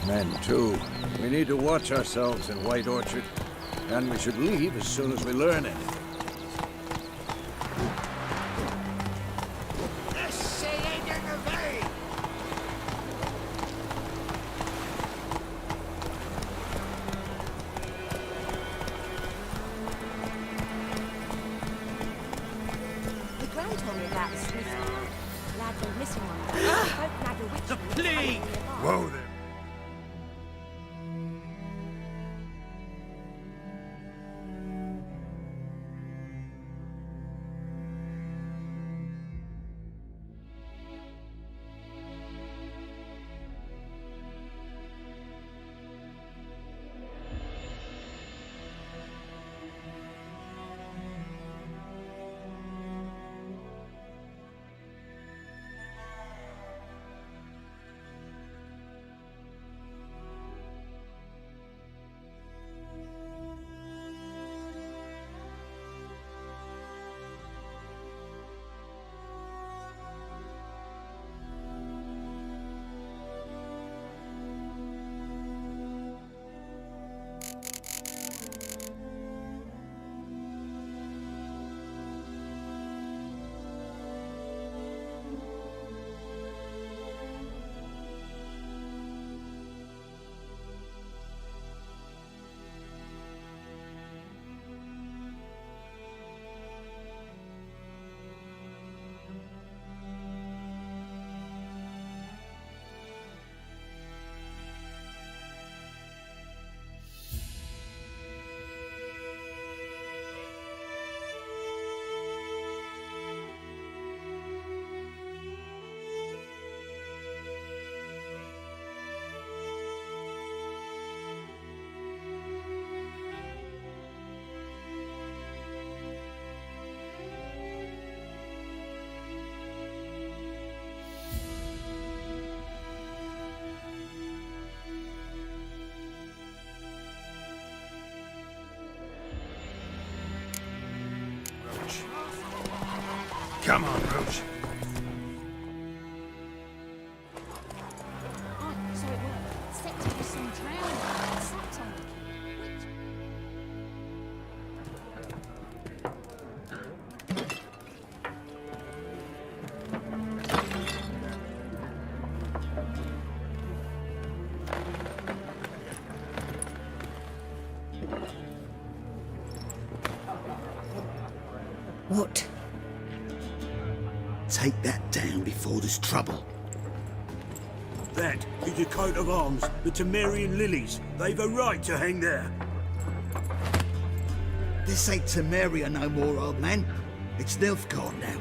Men, too. We need to watch ourselves in White Orchard. And we should leave as soon as we learn anything. The Grand told me about the Smith. Lad went missing one day. Both Lad were witches. Please! Whoa there. Come on, Roach. Oh, so it was set to be some drowning. Subtle. What? Take that down before there's trouble. That is the coat of arms, the Temerian lilies. They've a right to hang there. This ain't Temeria no more, old man. It's Nilfgaard now.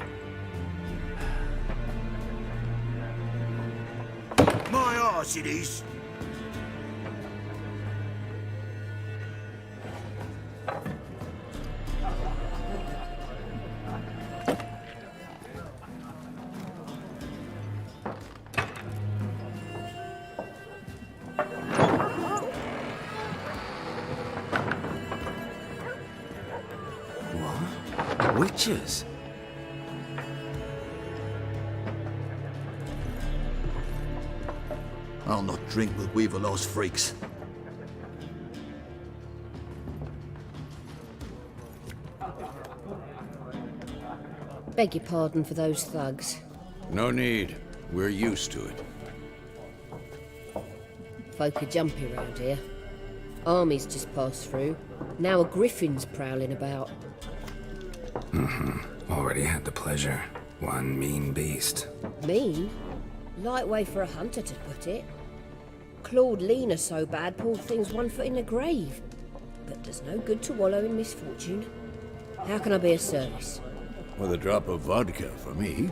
My arse it is. Witches? I'll not drink with Weaverlaw's freaks. Beg your pardon for those thugs. No need. We're used to it. Folk are jumpy round here. Armies just passed through. Now a griffin's prowling about. Already had the pleasure. One mean beast. Mean? Light way for a hunter to put it. Clawed Lena so bad, poor thing's 1 foot in the grave. But does no good to wallow in misfortune. How can I be of service? With a drop of vodka for me.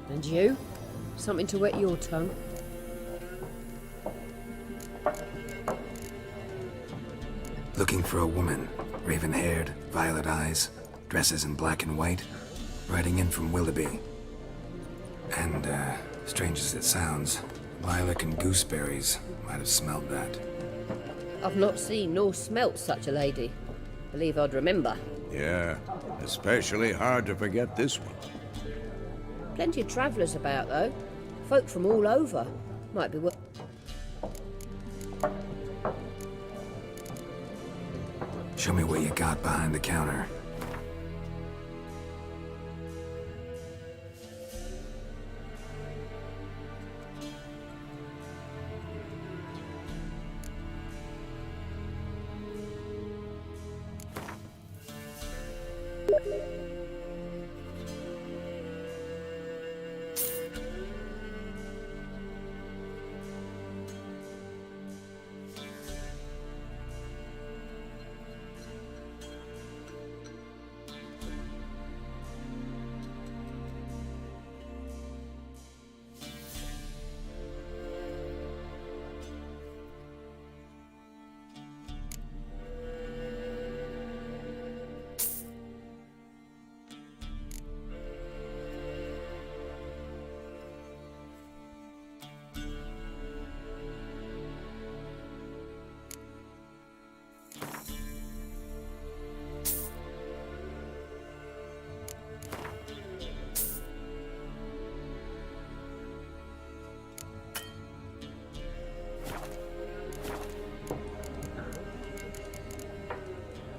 And you? Something to wet your tongue? Looking for a woman. Raven-haired, violet eyes, dresses in black and white. Riding in from Willoughby. And, strange as it sounds, lilac and gooseberries might have smelled that. I've not seen nor smelt such a lady. Believe I'd remember. Yeah, especially hard to forget this one. Plenty of travellers about, though. Folk from all over. Might be worth... Show me what you got behind the counter.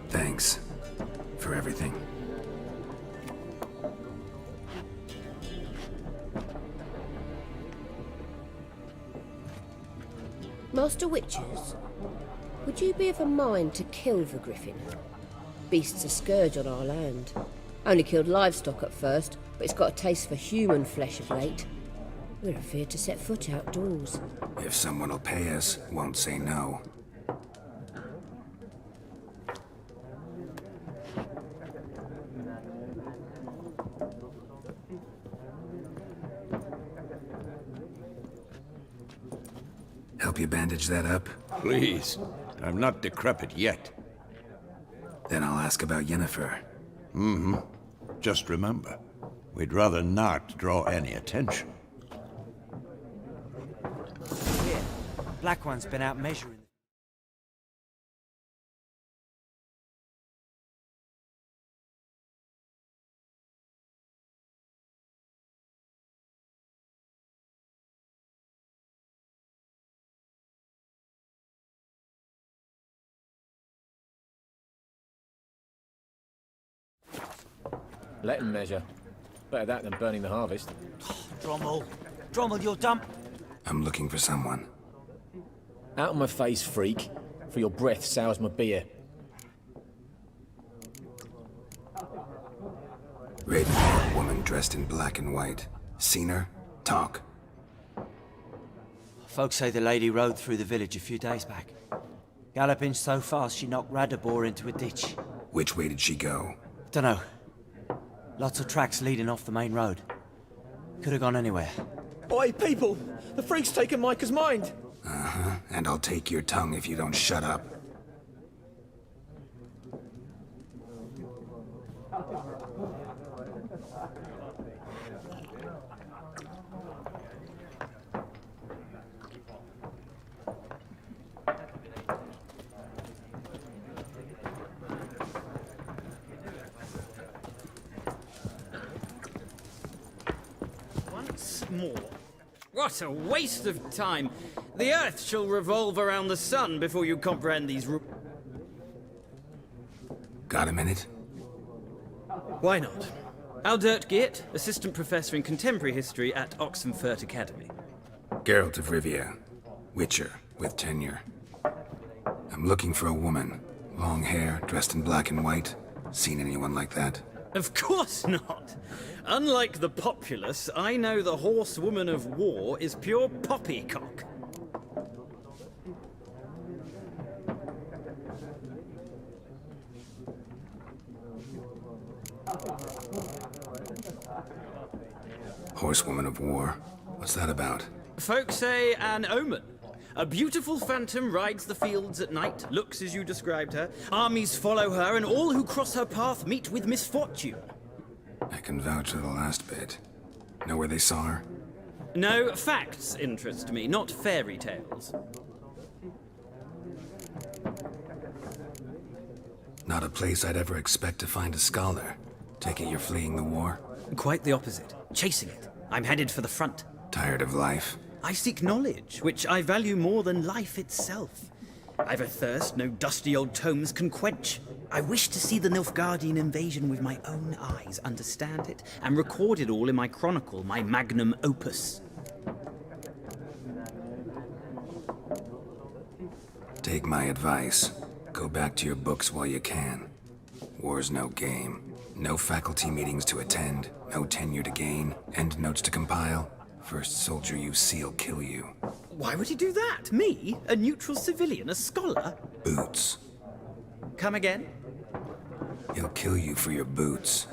Thanks for everything. Master Witchers, would you be of a mind to kill the griffin? Beast's a scourge on our land. Only killed livestock at first, but it's got a taste for human flesh of late. We're afeard to set foot outdoors. If someone will pay us, won't say no. Help you bandage that up? Please. I'm not decrepit yet. Then I'll ask about Yennefer. Just remember, we'd rather not draw any attention. Here, Black One's been out measuring. Let him measure. Better that than burning the harvest. Drommel. Drommel, you're dumb. I'm looking for someone. Out of my face, freak. For your breath sours my beer. Raven-haired woman dressed in black and white. Seen her? Talk. Folks say the lady rode through the village a few days back. Galloping so fast she knocked Radabor into a ditch. Which way did she go? Dunno. Lots of tracks leading off the main road. Could have gone anywhere. Oi, people! The freak's taken Micah's mind! Uh-huh. And I'll take your tongue if you don't shut up. More. What a waste of time! The Earth shall revolve around the sun before you comprehend these Got a minute? Why not? Aldert Geert, Assistant Professor in Contemporary History at Oxenfurt Academy. Geralt of Rivia. Witcher, with tenure. I'm looking for a woman. Long hair, dressed in black and white. Seen anyone like that? Of course not! Unlike the populace, I know the horsewoman of war is pure poppycock. Horsewoman of war? What's that about? Folks say an omen. A beautiful phantom rides the fields at night, looks as you described her. Armies follow her, and all who cross her path meet with misfortune. I can vouch for the last bit. Know where they saw her? No, facts interest me, not fairy tales. Not a place I'd ever expect to find a scholar. Take it you're fleeing the war? Quite the opposite. Chasing it. I'm headed for the front. Tired of life? I seek knowledge, which I value more than life itself. I've a thirst no dusty old tomes can quench. I wish to see the Nilfgaardian invasion with my own eyes, understand it, and record it all in my chronicle, my magnum opus. Take my advice. Go back to your books while you can. War's no game. No faculty meetings to attend, no tenure to gain, end notes to compile. First soldier you see'll kill you. Why would he do that? Me? A neutral civilian? A scholar? Boots. Come again? He'll kill you for your boots.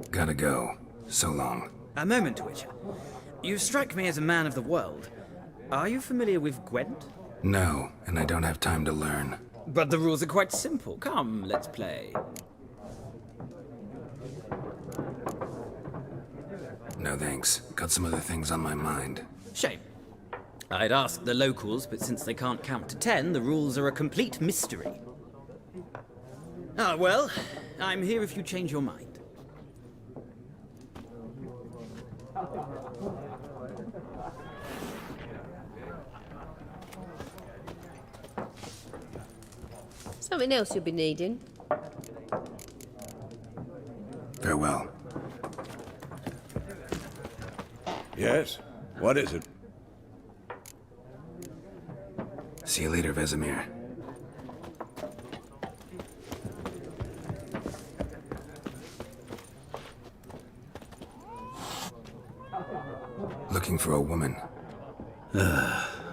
Gotta go. So long. A moment, Witcher. You strike me as a man of the world. Are you familiar with Gwent? No, and I don't have time to learn. But the rules are quite simple. Come, let's play. No thanks. Got some other things on my mind. Shame. I'd ask the locals, but since they can't count to 10, the rules are a complete mystery. Ah, well, I'm here if you change your mind. Something else you'll be needing. Farewell. Yes? What is it? See you later, Vesemir. Looking for a woman.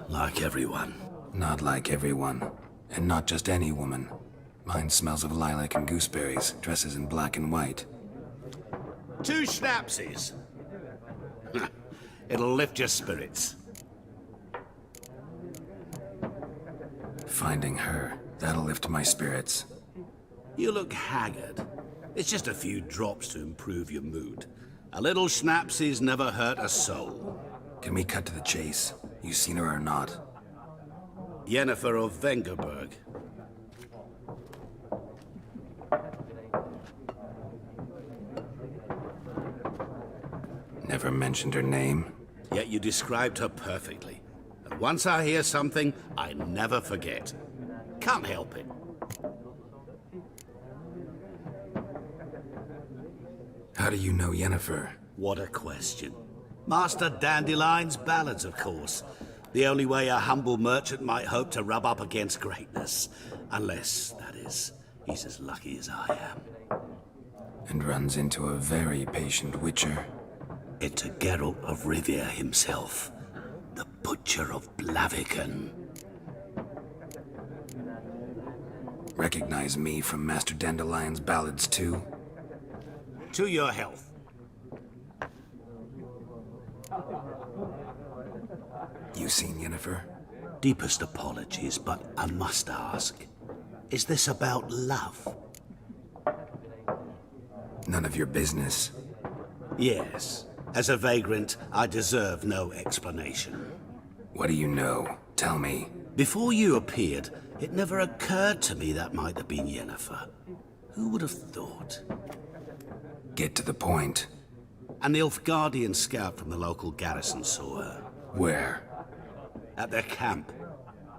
Like everyone. Not like everyone. And not just any woman. Mine smells of lilac and gooseberries, dresses in black and white. 2 schnapsies. It'll lift your spirits. Finding her, that'll lift my spirits. You look haggard. It's just a few drops to improve your mood. A little schnapsies never hurt a soul. Can we cut to the chase? You seen her or not? Yennefer of Vengerberg. Never mentioned her name. Yet you described her perfectly. And once I hear something, I never forget. Can't help it. How do you know Yennefer? What a question. Master Dandelion's ballads, of course. The only way a humble merchant might hope to rub up against greatness. Unless, that is, he's as lucky as I am. And runs into a very patient witcher. Into Geralt of Rivia himself. The Butcher of Blaviken. Recognize me from Master Dandelion's ballads too? To your health. You seen Yennefer? Deepest apologies, but I must ask. Is this about love? None of your business. Yes. As a vagrant, I deserve no explanation. What do you know? Tell me. Before you appeared, it never occurred to me that might have been Yennefer. Who would have thought? Get to the point. An Nilfgaardian scout from the local garrison saw her. Where? At their camp.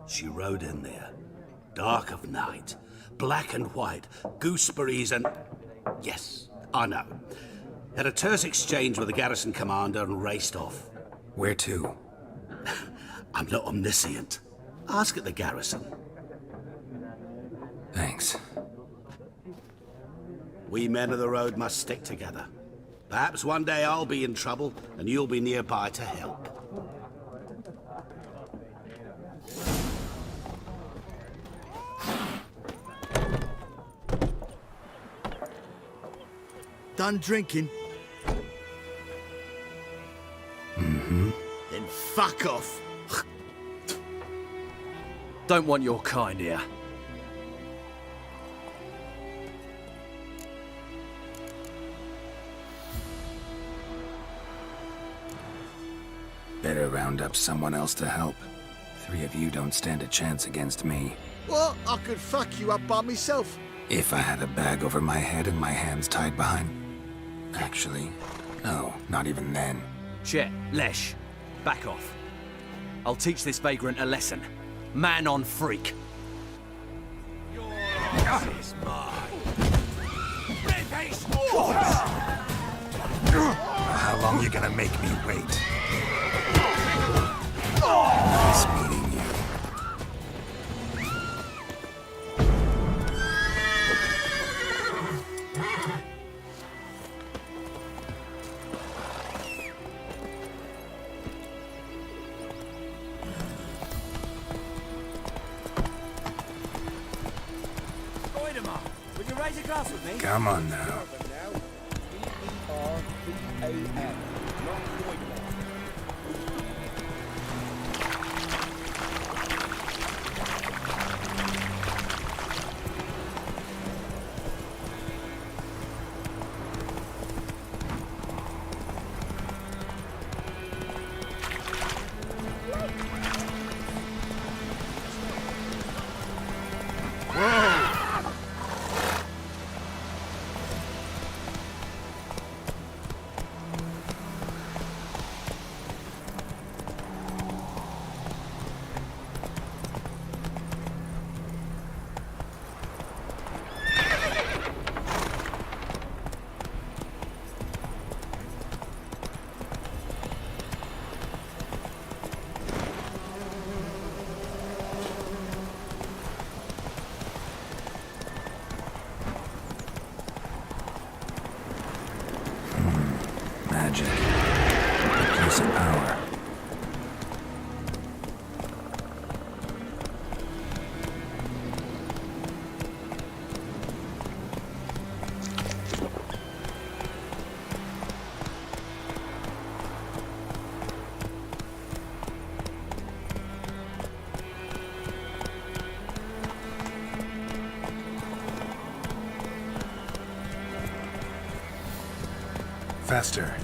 She rode in there. Dark of night. Black and white. Gooseberries and... Yes, I know. Had a terse exchange with the garrison commander and raced off. Where to? I'm not omniscient. Ask at the garrison. Thanks. We men of the road must stick together. Perhaps one day I'll be in trouble and you'll be nearby to help. Done drinking? Mm-hmm. Then fuck off. Don't want your kind here. Better round up someone else to help. 3 of you don't stand a chance against me. What? I could fuck you up by myself. If I had a bag over my head and my hands tied behind... Actually, no, not even then. Chet, Lesh, back off. I'll teach this vagrant a lesson. Man on freak. Is mine. How long you gonna make me wait? Nice meeting you. Would you raise a glass with me? Come on now. Magic. A piece of power. Faster.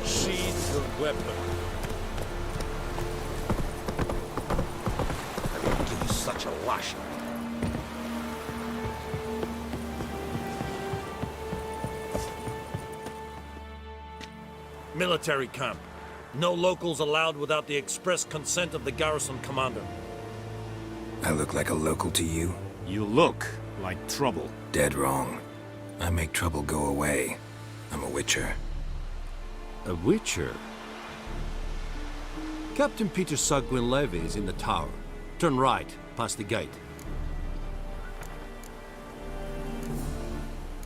Sheath the weapon. I didn't give you such a lashing. Military camp. No locals allowed without the express consent of the garrison commander. I look like a local to you? You look like trouble. Dead wrong. I make trouble go away. I'm a witcher. A witcher? Captain Peter Sagwin Levy is in the tower. Turn right, past the gate.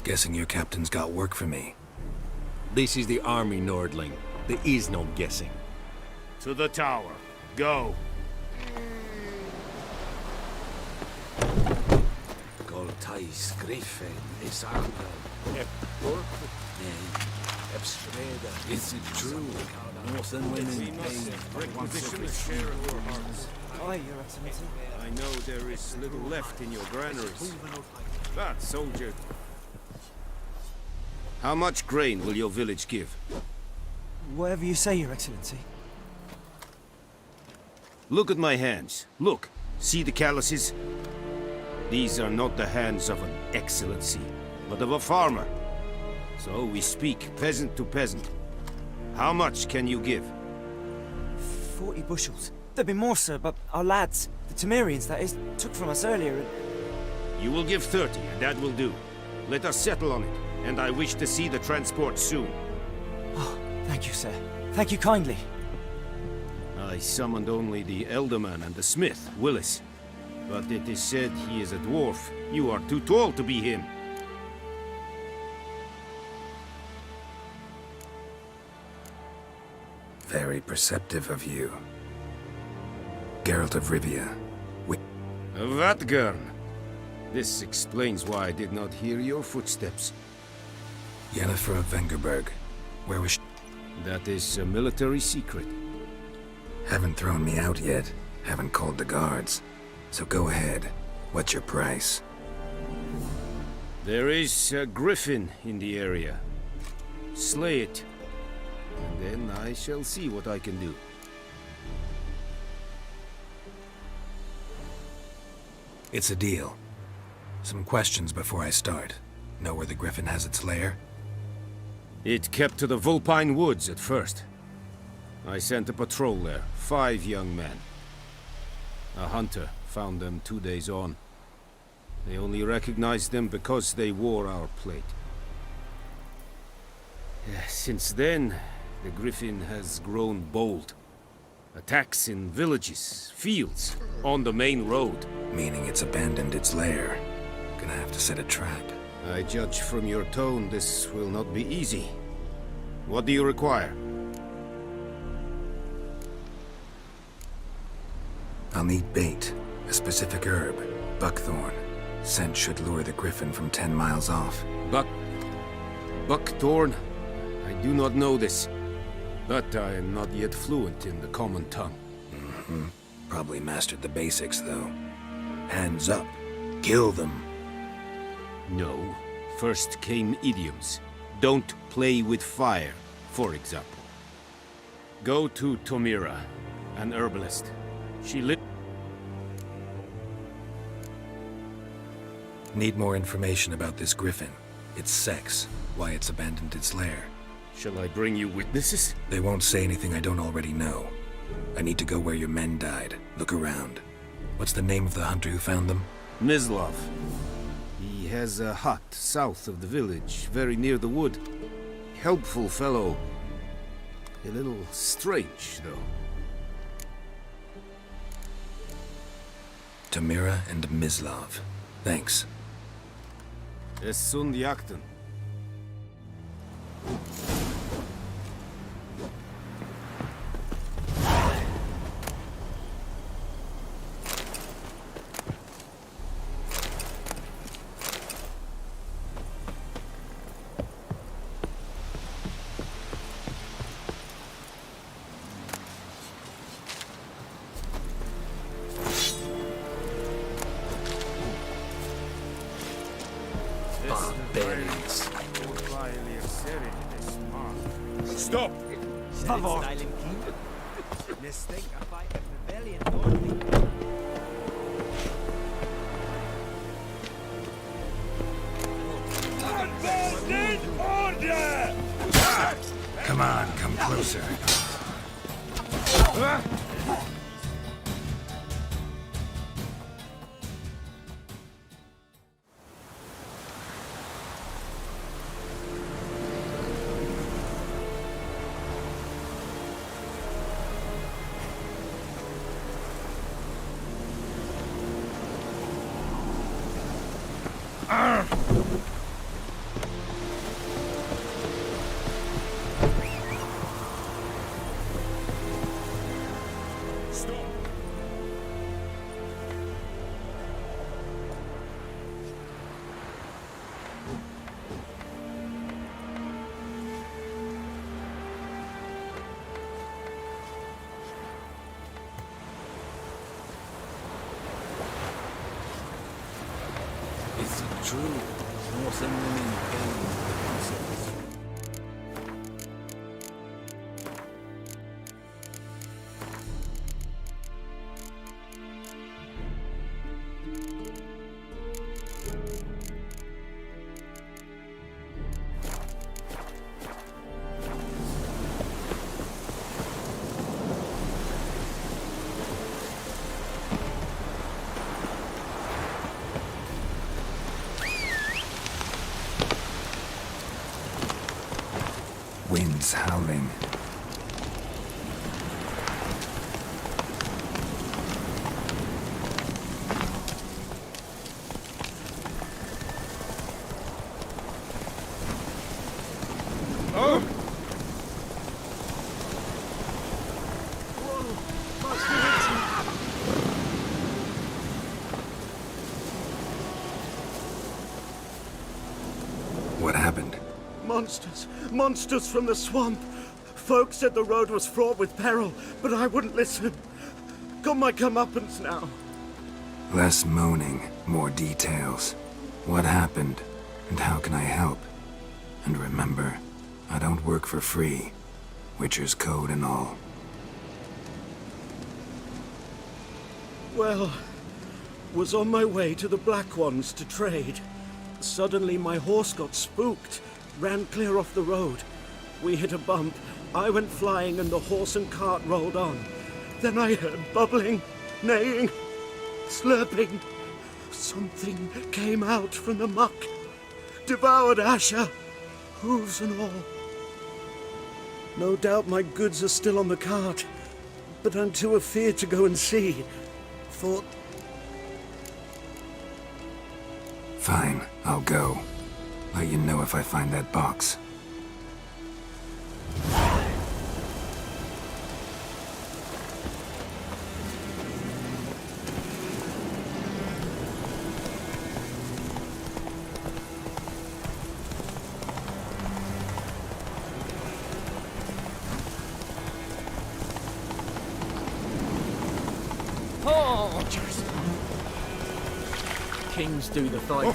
Guessing your captain's got work for me. This is the army, Nordling. There is no guessing. To the tower. Go. Goltais Griffin is Is it true? Northern women Requisition a share of your hearts. Aye, Your Excellency. I know there is little left in your granaries. But, soldier, how much grain will your village give? Whatever you say, Your Excellency. Look at my hands. Look. See the calluses? These are not the hands of an excellency, but of a farmer. So we speak peasant to peasant. How much can you give? 40 bushels. There'd be more, sir, but our lads, the Temerians, that is, took from us earlier and... You will give 30, and that will do. Let us settle on it, and I wish to see the transport soon. Oh, thank you, sir. Thank you kindly. I summoned only the Elderman and the smith, Willis. But it is said he is a dwarf. You are too tall to be him. Very perceptive of you. Geralt of Rivia. Vatgern! This explains why I did not hear your footsteps. Yennefer of Vengerberg. Where was she? That is a military secret. Haven't thrown me out yet. Haven't called the guards. So go ahead. What's your price? There is a griffin in the area. Slay it. And then I shall see what I can do. It's a deal. Some questions before I start. Know where the griffin has its lair? It kept to the Vulpine Woods at first. I sent a patrol there, 5 young men. A hunter found them 2 days on. They only recognized them because they wore our plate. Since then, the griffin has grown bold. Attacks in villages, fields, on the main road. Meaning it's abandoned its lair. Gonna have to set a trap. I judge from your tone this will not be easy. What do you require? I'll need bait. A specific herb. Buckthorn. Scent should lure the griffin from 10 miles off. Buckthorn? I do not know this. But I am not yet fluent in the common tongue. Mm-hmm. Probably mastered the basics, though. Hands up. Kill them. No. First came idioms. Don't play with fire, for example. Go to Tomira, an herbalist. She lives. Need more information about this griffin. Its sex, why it's abandoned its lair. Shall I bring you witnesses? They won't say anything I don't already know. I need to go where your men died. Look around. What's the name of the hunter who found them? Mislav. He has a hut south of the village, very near the wood. Helpful fellow. A little strange, though. Tomira and Mislav. Thanks. Es sund jakten. Barbarians. Stop! Come on, come closer. Is it true? North women pain the concepts. Winds howling. happened? Monsters! Monsters from the swamp! Folk said the road was fraught with peril, but I wouldn't listen. Got my comeuppance now. Less moaning, more details. What happened, and how can I help? And remember, I don't work for free. Witcher's code and all. Well, was on my way to the Black Ones to trade. Suddenly my horse got spooked, ran clear off the road. We hit a bump, I went flying and the horse and cart rolled on. Then I heard bubbling, neighing, slurping. Something came out from the muck, devoured Asher, hooves and all. No doubt my goods are still on the cart, but I'm too afeard to go and see. Thought... Fine, I'll go. Let you know if I find that box. Kings do the fighting.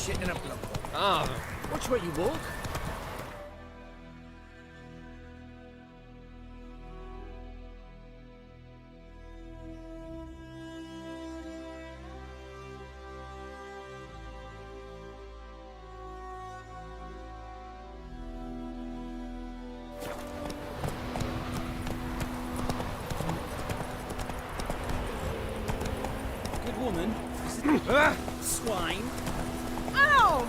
Shit in a block. Ah, watch where you walk. Good woman. Swine. Ow!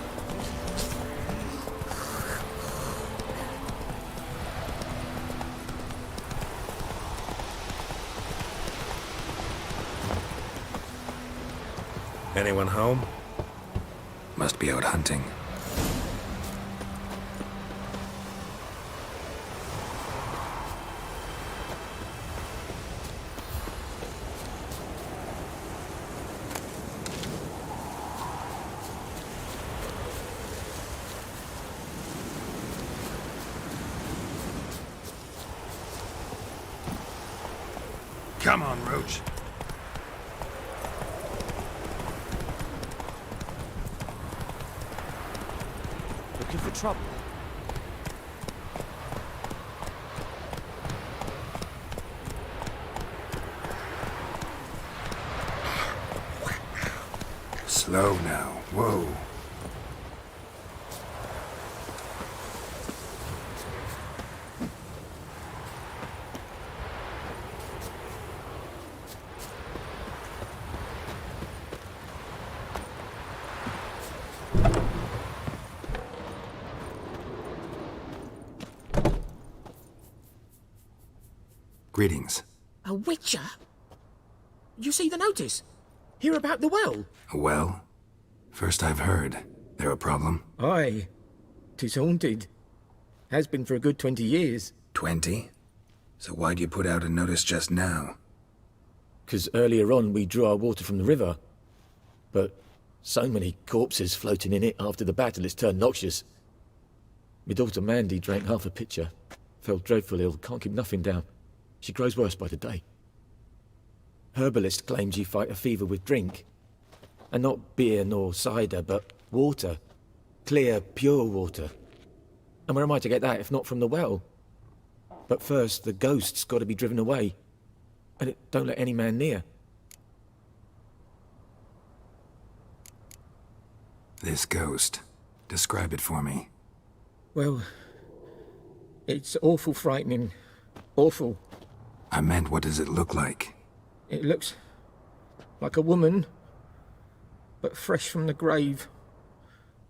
Anyone home? Must be out hunting. Come on, Roach. Looking for trouble? Slow now. Whoa. Greetings. A witcher? You see the notice? Hear about the well? A well? First I've heard. There a problem? Aye. 'Tis haunted. Has been for a good 20 years. 20? So why'd you put out a notice just now? 'Cause earlier on we drew our water from the river. But so many corpses floating in it after the battle it's turned noxious. My daughter Mandy drank half a pitcher. Fell dreadful ill, can't keep nothing down. She grows worse by the day. Herbalist claims you fight a fever with drink. And not beer nor cider, but water. Clear, pure water. And where am I to get that if not from the well? But first, the ghost's got to be driven away. And it don't let any man near. This ghost. Describe it for me. Well, it's awful frightening. Awful. I meant, what does it look like? It looks like a woman, but fresh from the grave.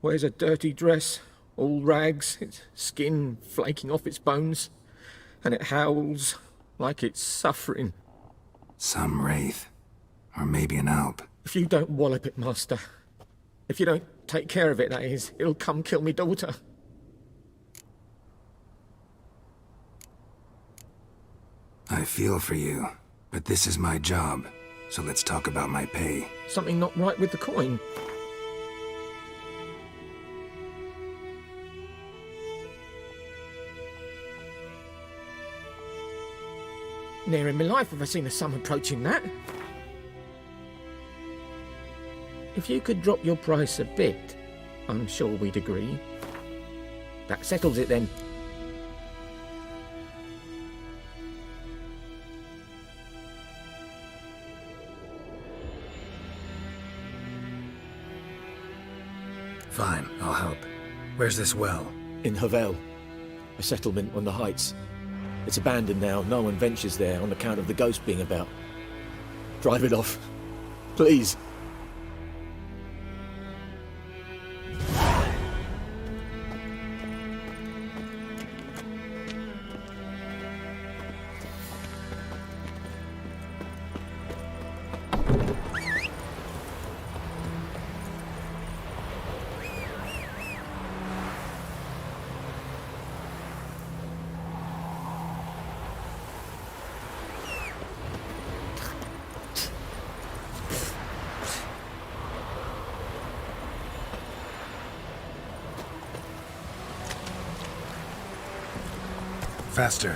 wears a dirty dress, all rags, its skin flaking off its bones, and it howls like it's suffering. Some wraith. Or maybe an Alp. If you don't wallop it, Master, if you don't take care of it, that is, it'll come kill me daughter. I feel for you, but this is my job, so let's talk about my pay. Something not right with the coin. Ne'er in my life have I seen a sum approaching that. If you could drop your price a bit, I'm sure we'd agree. That settles it then. Fine, I'll help. Where's this well? In Havel, a settlement on the heights. It's abandoned now. No one ventures there on account of the ghost being about. Drive it off. Please. Faster.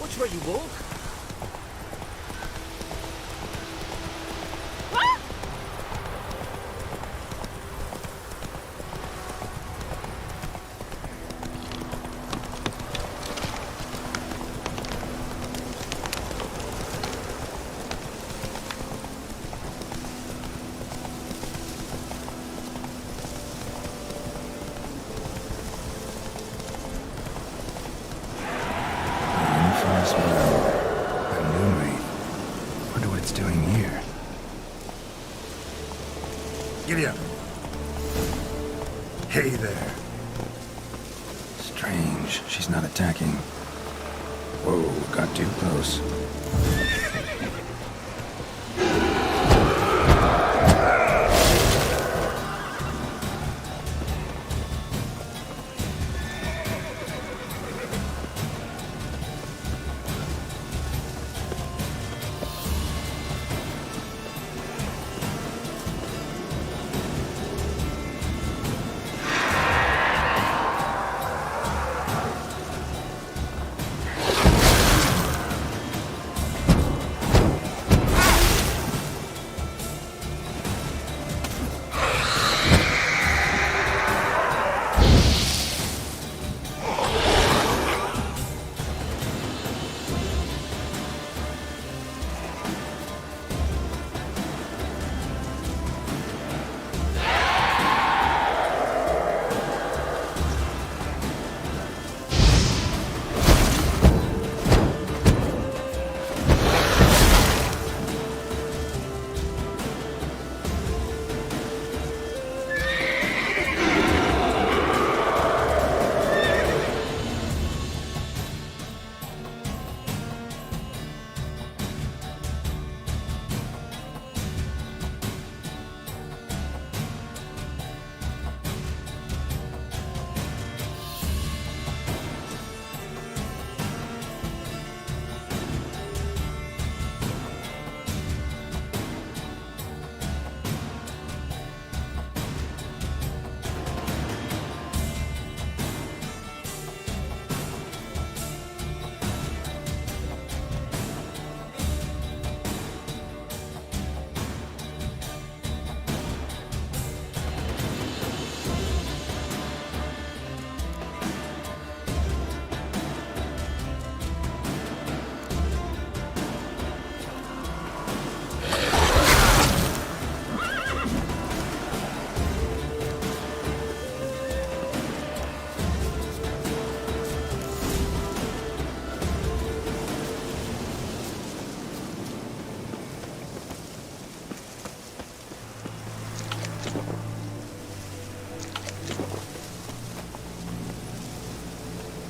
Watch where you walk. Giddy up. Hey there. Strange, she's not attacking. Whoa, got too close.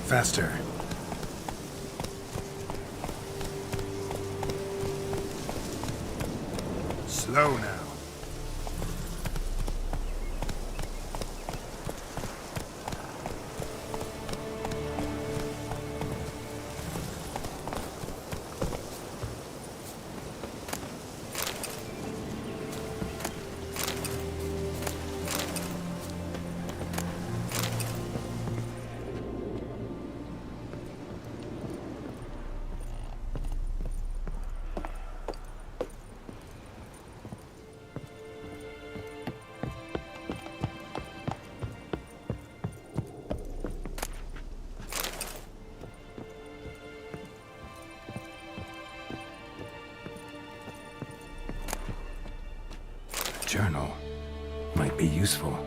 Faster. Slow now. Journal might be useful.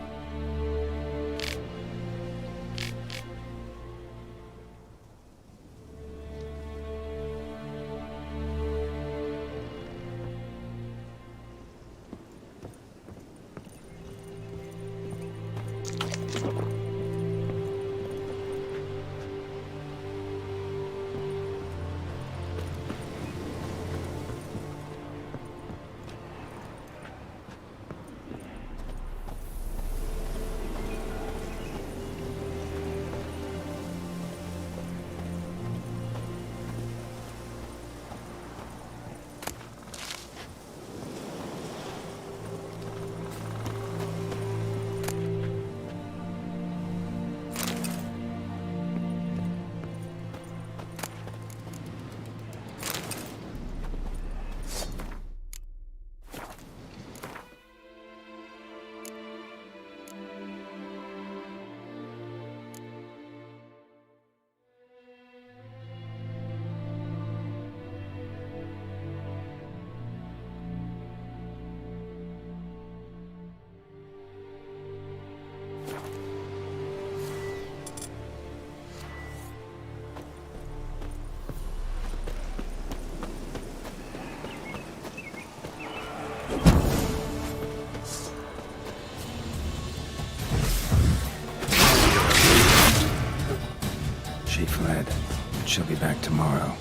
She fled, but she'll be back tomorrow.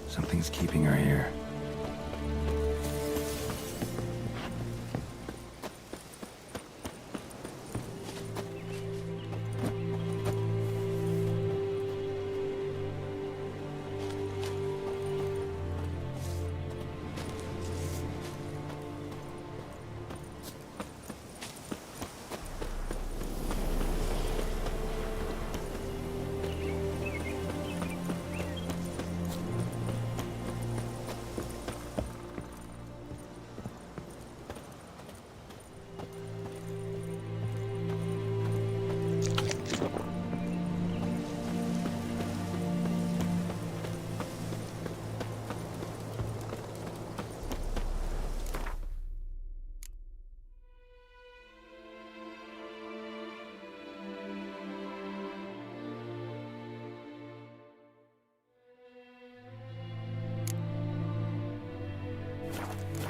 Something's keeping her here.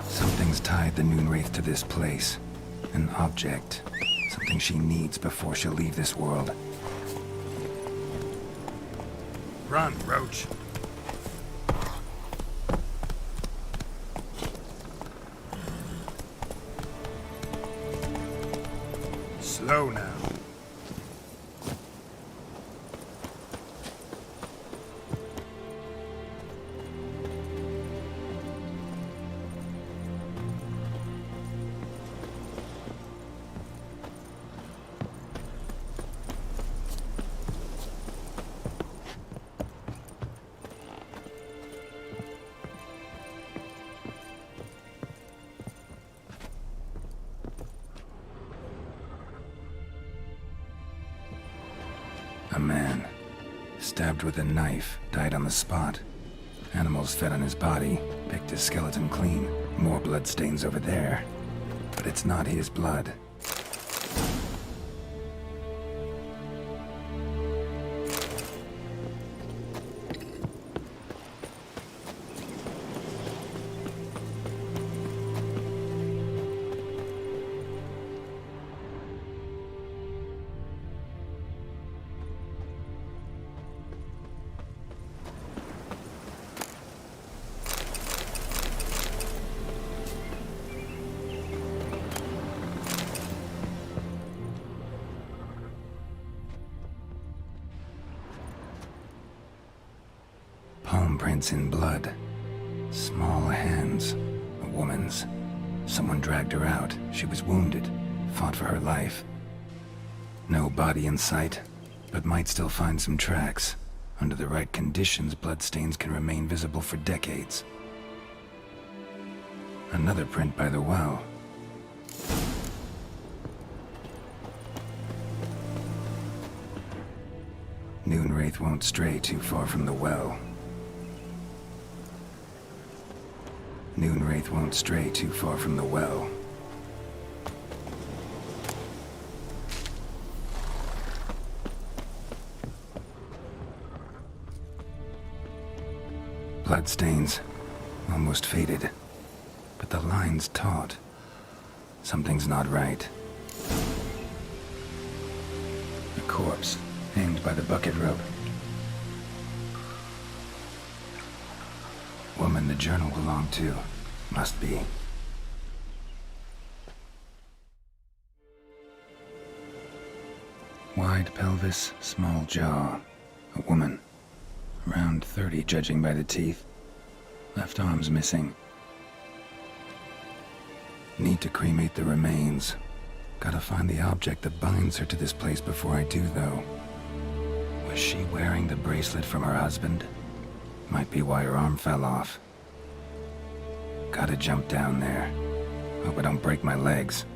Something's tied the Moonwraith to this place. An object. Something she needs before she'll leave this world. Run, Roach. Slow now. A man, stabbed with a knife, died on the spot. Animals fed on his body, picked his skeleton clean. More bloodstains over there. But it's not his blood. Prints in blood. Small hands. A woman's. Someone dragged her out. She was wounded. Fought for her life. No body in sight, but might still find some tracks. Under the right conditions, bloodstains can remain visible for decades. Another print by the well. Noonwraith won't stray too far from the well. Noonwraith won't stray too far from the well. Bloodstains. Almost faded. But the line's taut. Something's not right. A corpse, hanged by the bucket rope. Woman the journal belonged to. Must be. Wide pelvis, small jaw. A woman. Around 30, judging by the teeth. Left arm's missing. Need to cremate the remains. Gotta find the object that binds her to this place before I do, though. Was she wearing the bracelet from her husband? Might be why her arm fell off. Gotta jump down there. Hope I don't break my legs.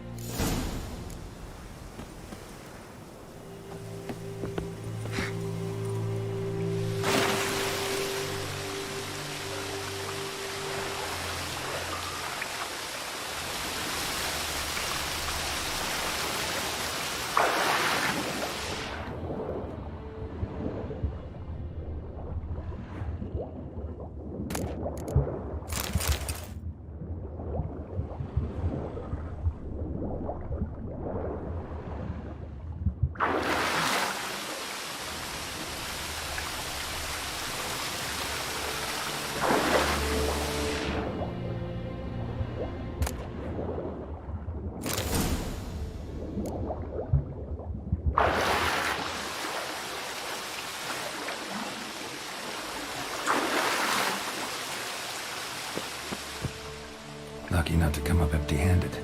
Lucky not to come up empty-handed.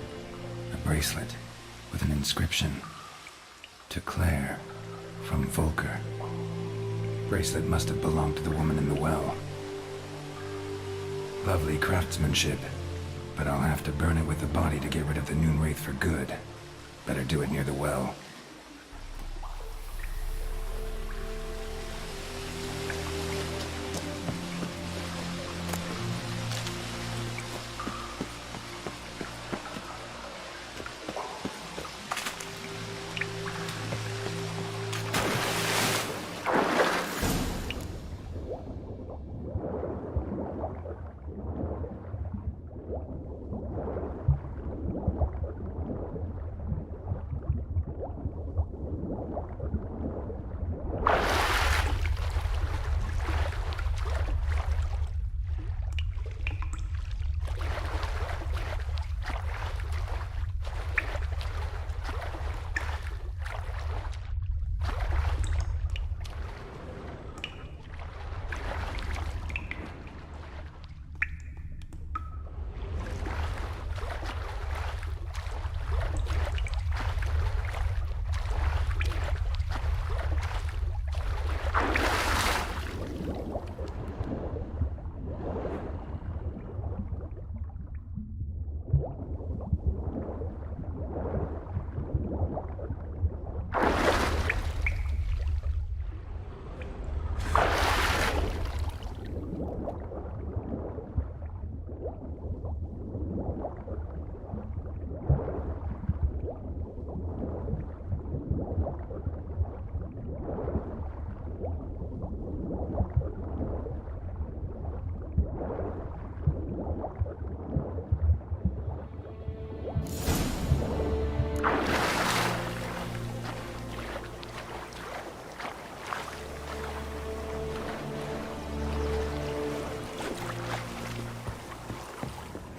A bracelet with an inscription. To Claire, from Volker. Bracelet must have belonged to the woman in the well. Lovely craftsmanship, but I'll have to burn it with the body to get rid of the Noonwraith for good. Better do it near the well.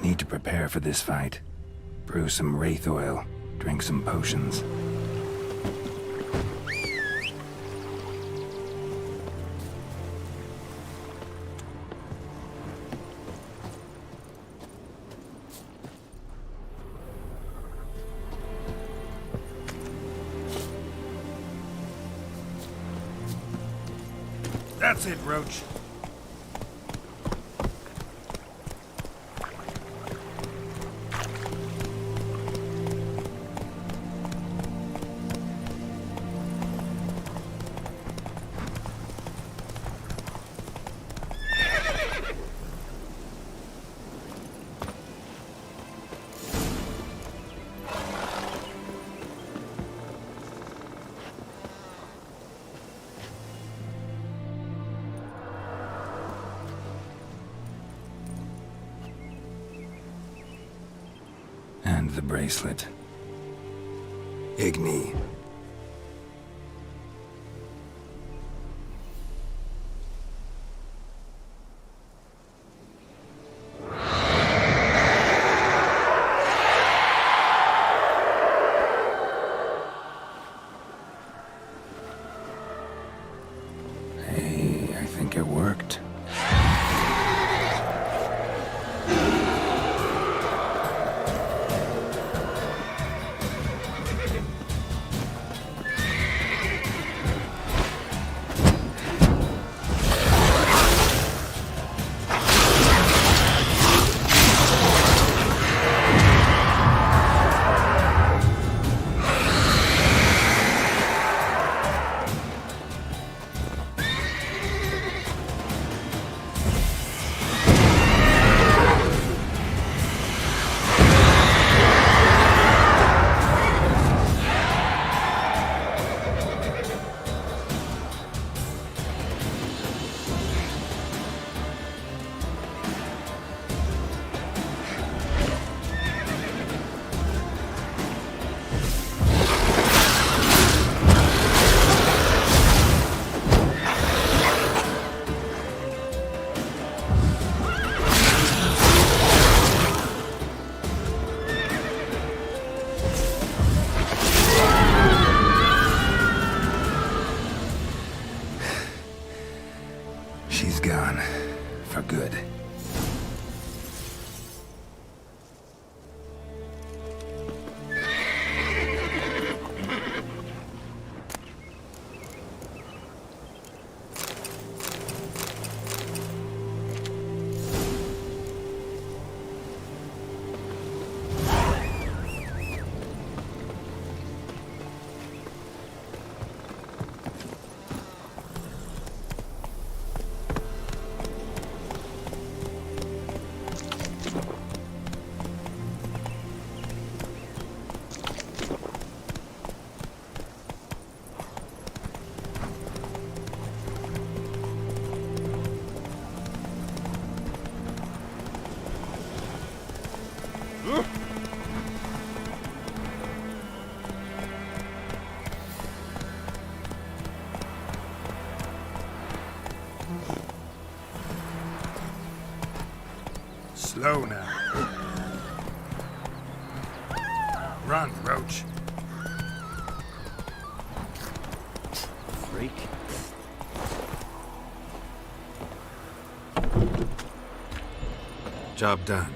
Need to prepare for this fight. Brew some wraith oil, drink some potions. That's it, Roach. And the bracelet. Igni. Hey, I think it worked. She's gone. For good. Slow now. Run, Roach. Freak. Job done.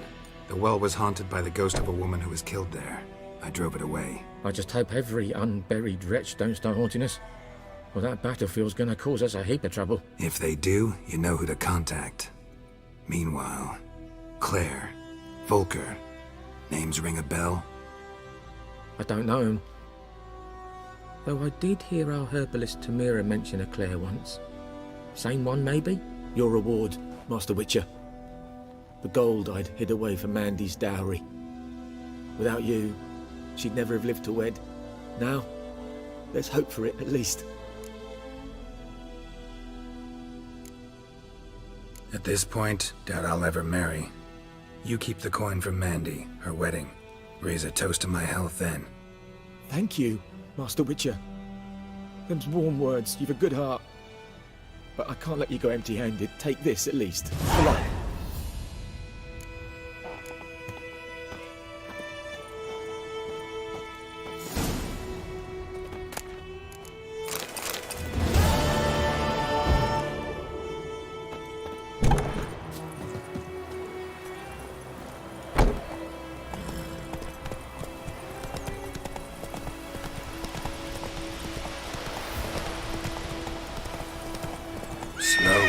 The well was haunted by the ghost of a woman who was killed there. I drove it away. I just hope every unburied wretch don't start haunting us. Well, that battlefield's gonna cause us a heap of trouble. If they do, you know who to contact. Meanwhile, Claire, Volker, names ring a bell? I don't know him. Though I did hear our herbalist Tamira mention a Claire once. Same one, maybe? Your reward, Master Witcher. The gold I'd hid away for Mandy's dowry. Without you, she'd never have lived to wed. Now, let's hope for it, at least. At this point, doubt I'll ever marry. You keep the coin from Mandy, her wedding. Raise a toast to my health then. Thank you, Master Witcher. Them's warm words, you've a good heart. But I can't let you go empty-handed. Take this, at least. For luck. Slow.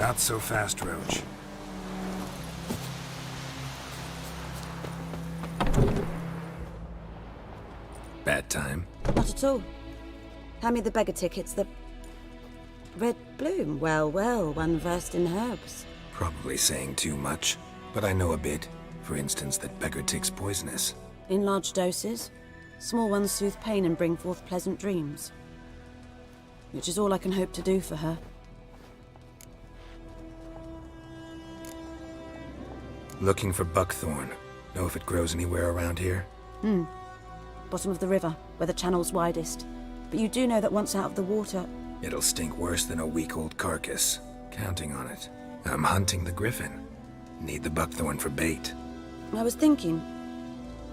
Not so fast, Roach. Bad time? Not at all. Hand me the beggar tickets, the... Red Bloom. Well, well, one versed in herbs. Probably saying too much, but I know a bit. For instance, that beggar tick's poisonous. In large doses. Small ones soothe pain and bring forth pleasant dreams. Which is all I can hope to do for her. Looking for buckthorn. Know if it grows anywhere around here? Bottom of the river, where the channel's widest. But you do know that once out of the water... It'll stink worse than a week-old carcass. Counting on it. I'm hunting the griffin. Need the buckthorn for bait. I was thinking...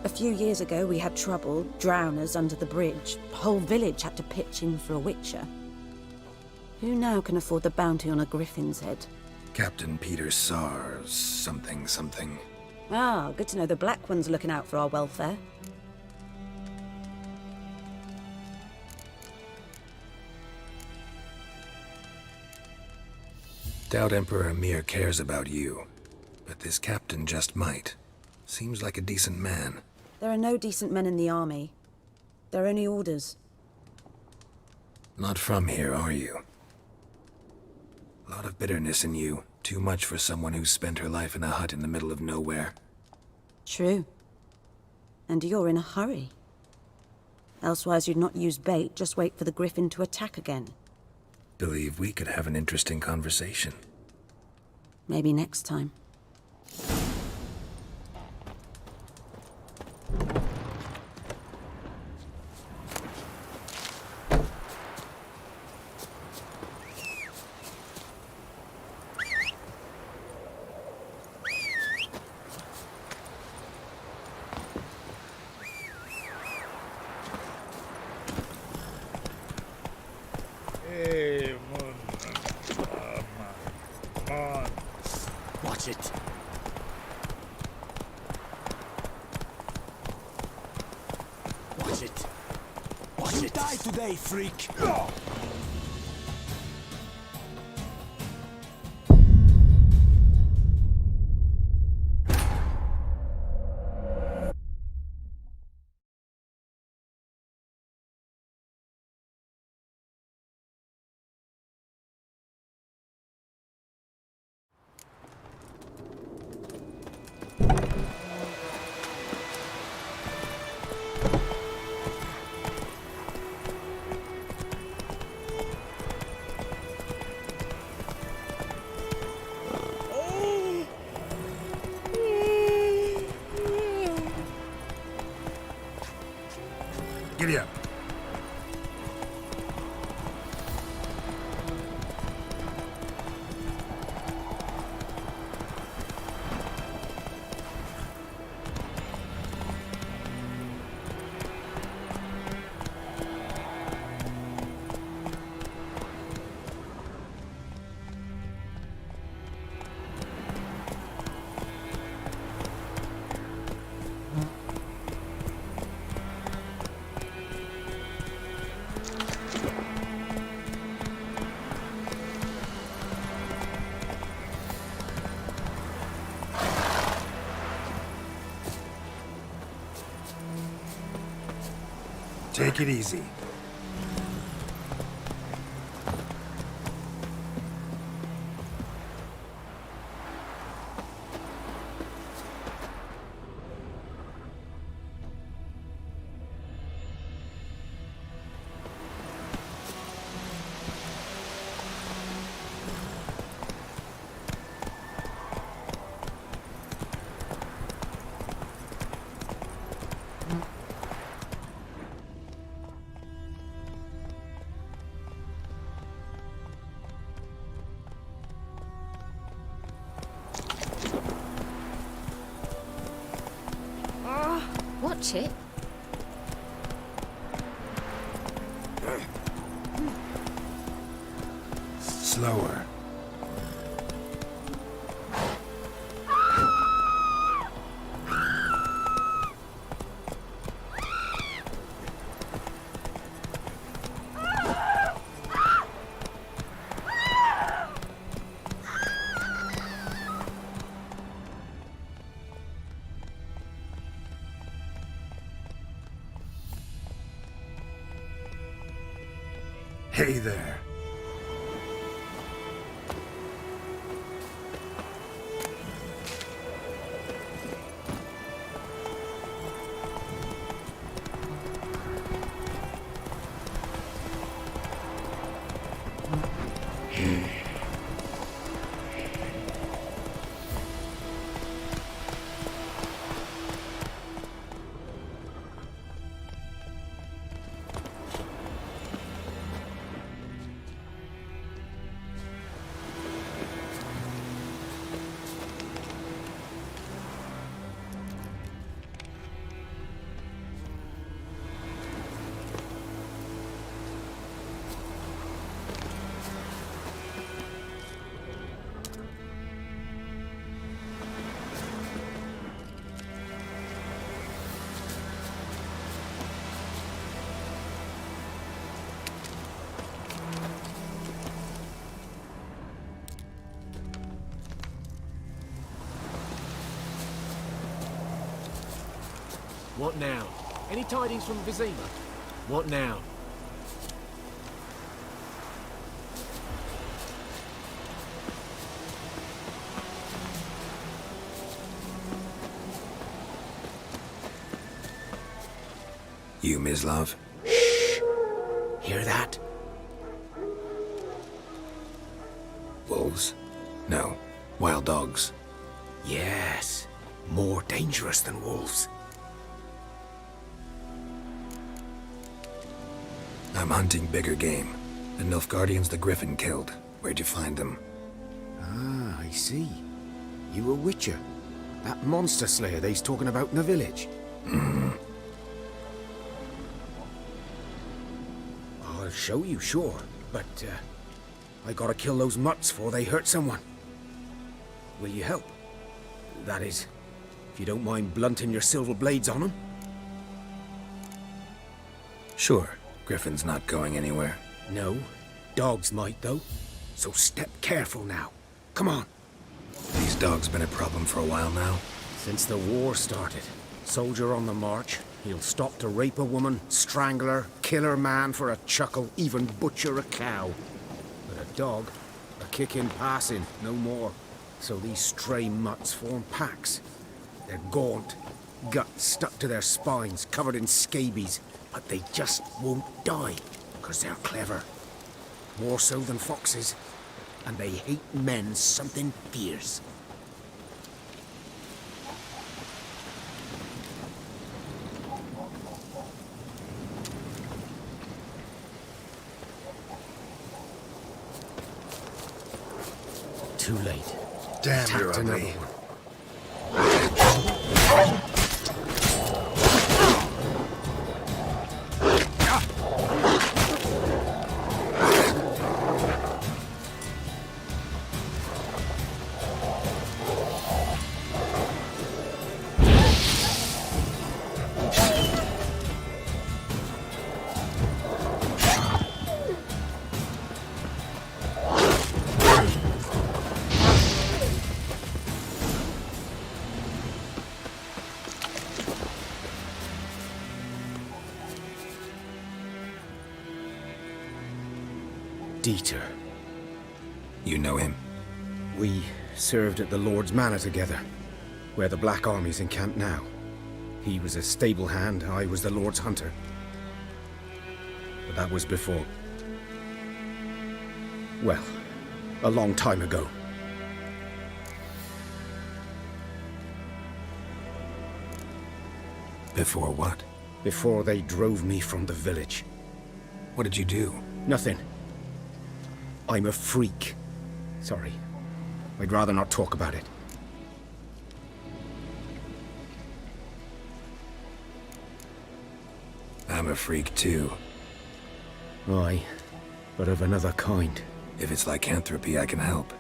A few years ago we had trouble, drowners under the bridge. The whole village had to pitch in for a witcher. Who now can afford the bounty on a griffin's head? Captain Peter Sars, something. Ah, good to know the Black One's looking out for our welfare. Doubt Emperor Emir cares about you, but this captain just might. Seems like a decent man. There are no decent men in the army. They're only orders. Not from here, are you? A lot of bitterness in you. Too much for someone who's spent her life in a hut in the middle of nowhere. True. And you're in a hurry. Elsewise you'd not use bait, just wait for the griffin to attack again. Believe we could have an interesting conversation. Maybe next time. Watch it. Watch it. Watch it. Die today, freak. Giddy up. Take it easy. Watch it. Slower. Hey there. What now? Any tidings from Vizima? What now? You, Mislav? Hear that? Wolves? No. Wild dogs. Yes. More dangerous than wolves. I'm hunting bigger game. The Nilfgaardians the Griffin killed. Where'd you find them? Ah, I see. You a witcher. That monster slayer they's talking about in the village. I'll show you, sure. But, I gotta kill those mutts before they hurt someone. Will you help? That is, if you don't mind blunting your silver blades on them. Sure. Griffin's not going anywhere. No. Dogs might, though. So step careful now. Come on. These dogs been a problem for a while now? Since the war started. Soldier on the march. He'll stop to rape a woman, strangle her, kill her man for a chuckle, even butcher a cow. But a dog, a kick in passing, no more. So these stray mutts form packs. They're gaunt, guts stuck to their spines, covered in scabies. But they just won't die, 'cause they're clever. More so than foxes. And they hate men something fierce. Too late. Damn, you're Attacked another ugly. one. Dieter. You know him? We served at the Lord's Manor together, where the Black Army's encamped now. He was a stable hand, I was the Lord's hunter. But that was before... well, a long time ago. Before what? Before they drove me from the village. What did you do? Nothing. I'm a freak. Sorry. I'd rather not talk about it. I'm a freak too. Aye, but of another kind. If it's lycanthropy, I can help.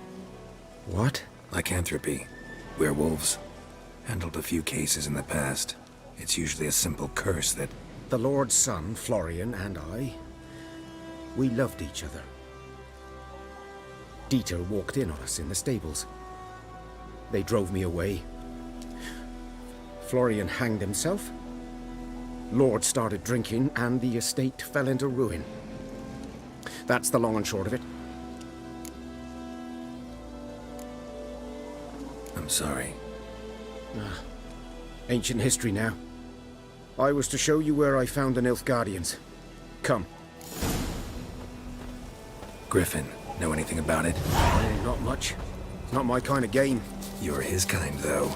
What? Lycanthropy. Werewolves. Handled a few cases in the past. It's usually a simple curse that... The Lord's son, Florian, and I... we loved each other. Dieter walked in on us in the stables. They drove me away. Florian hanged himself. Lord started drinking, and the estate fell into ruin. That's the long and short of it. I'm sorry. Ancient history now. I was to show you where I found the Nilfgaardians. Come. Griffin, know anything about it? Not much. It's not my kind of game. You're his kind, though.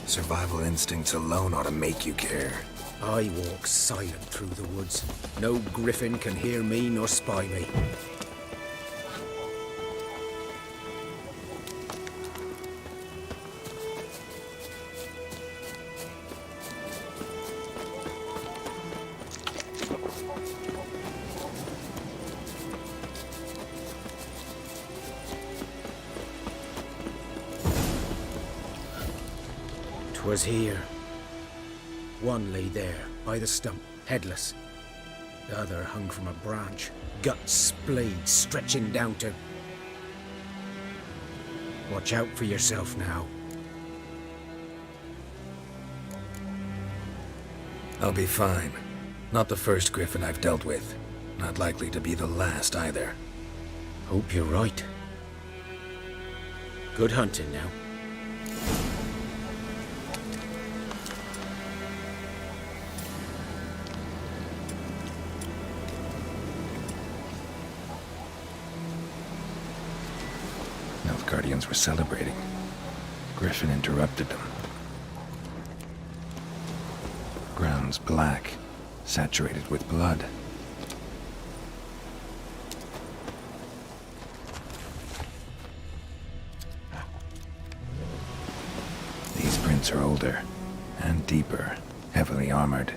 Survival instincts alone ought to make you care. I walk silent through the woods. No griffin can hear me nor spy me. Was here. One lay there, by the stump, headless. The other hung from a branch, guts splayed, stretching down to... Watch out for yourself now. I'll be fine. Not the first griffin I've dealt with. Not likely to be the last either. Hope you're right. Good hunting now. Guardians were celebrating. Griffin interrupted them. Ground's black, saturated with blood. These prints are older and deeper, heavily armored.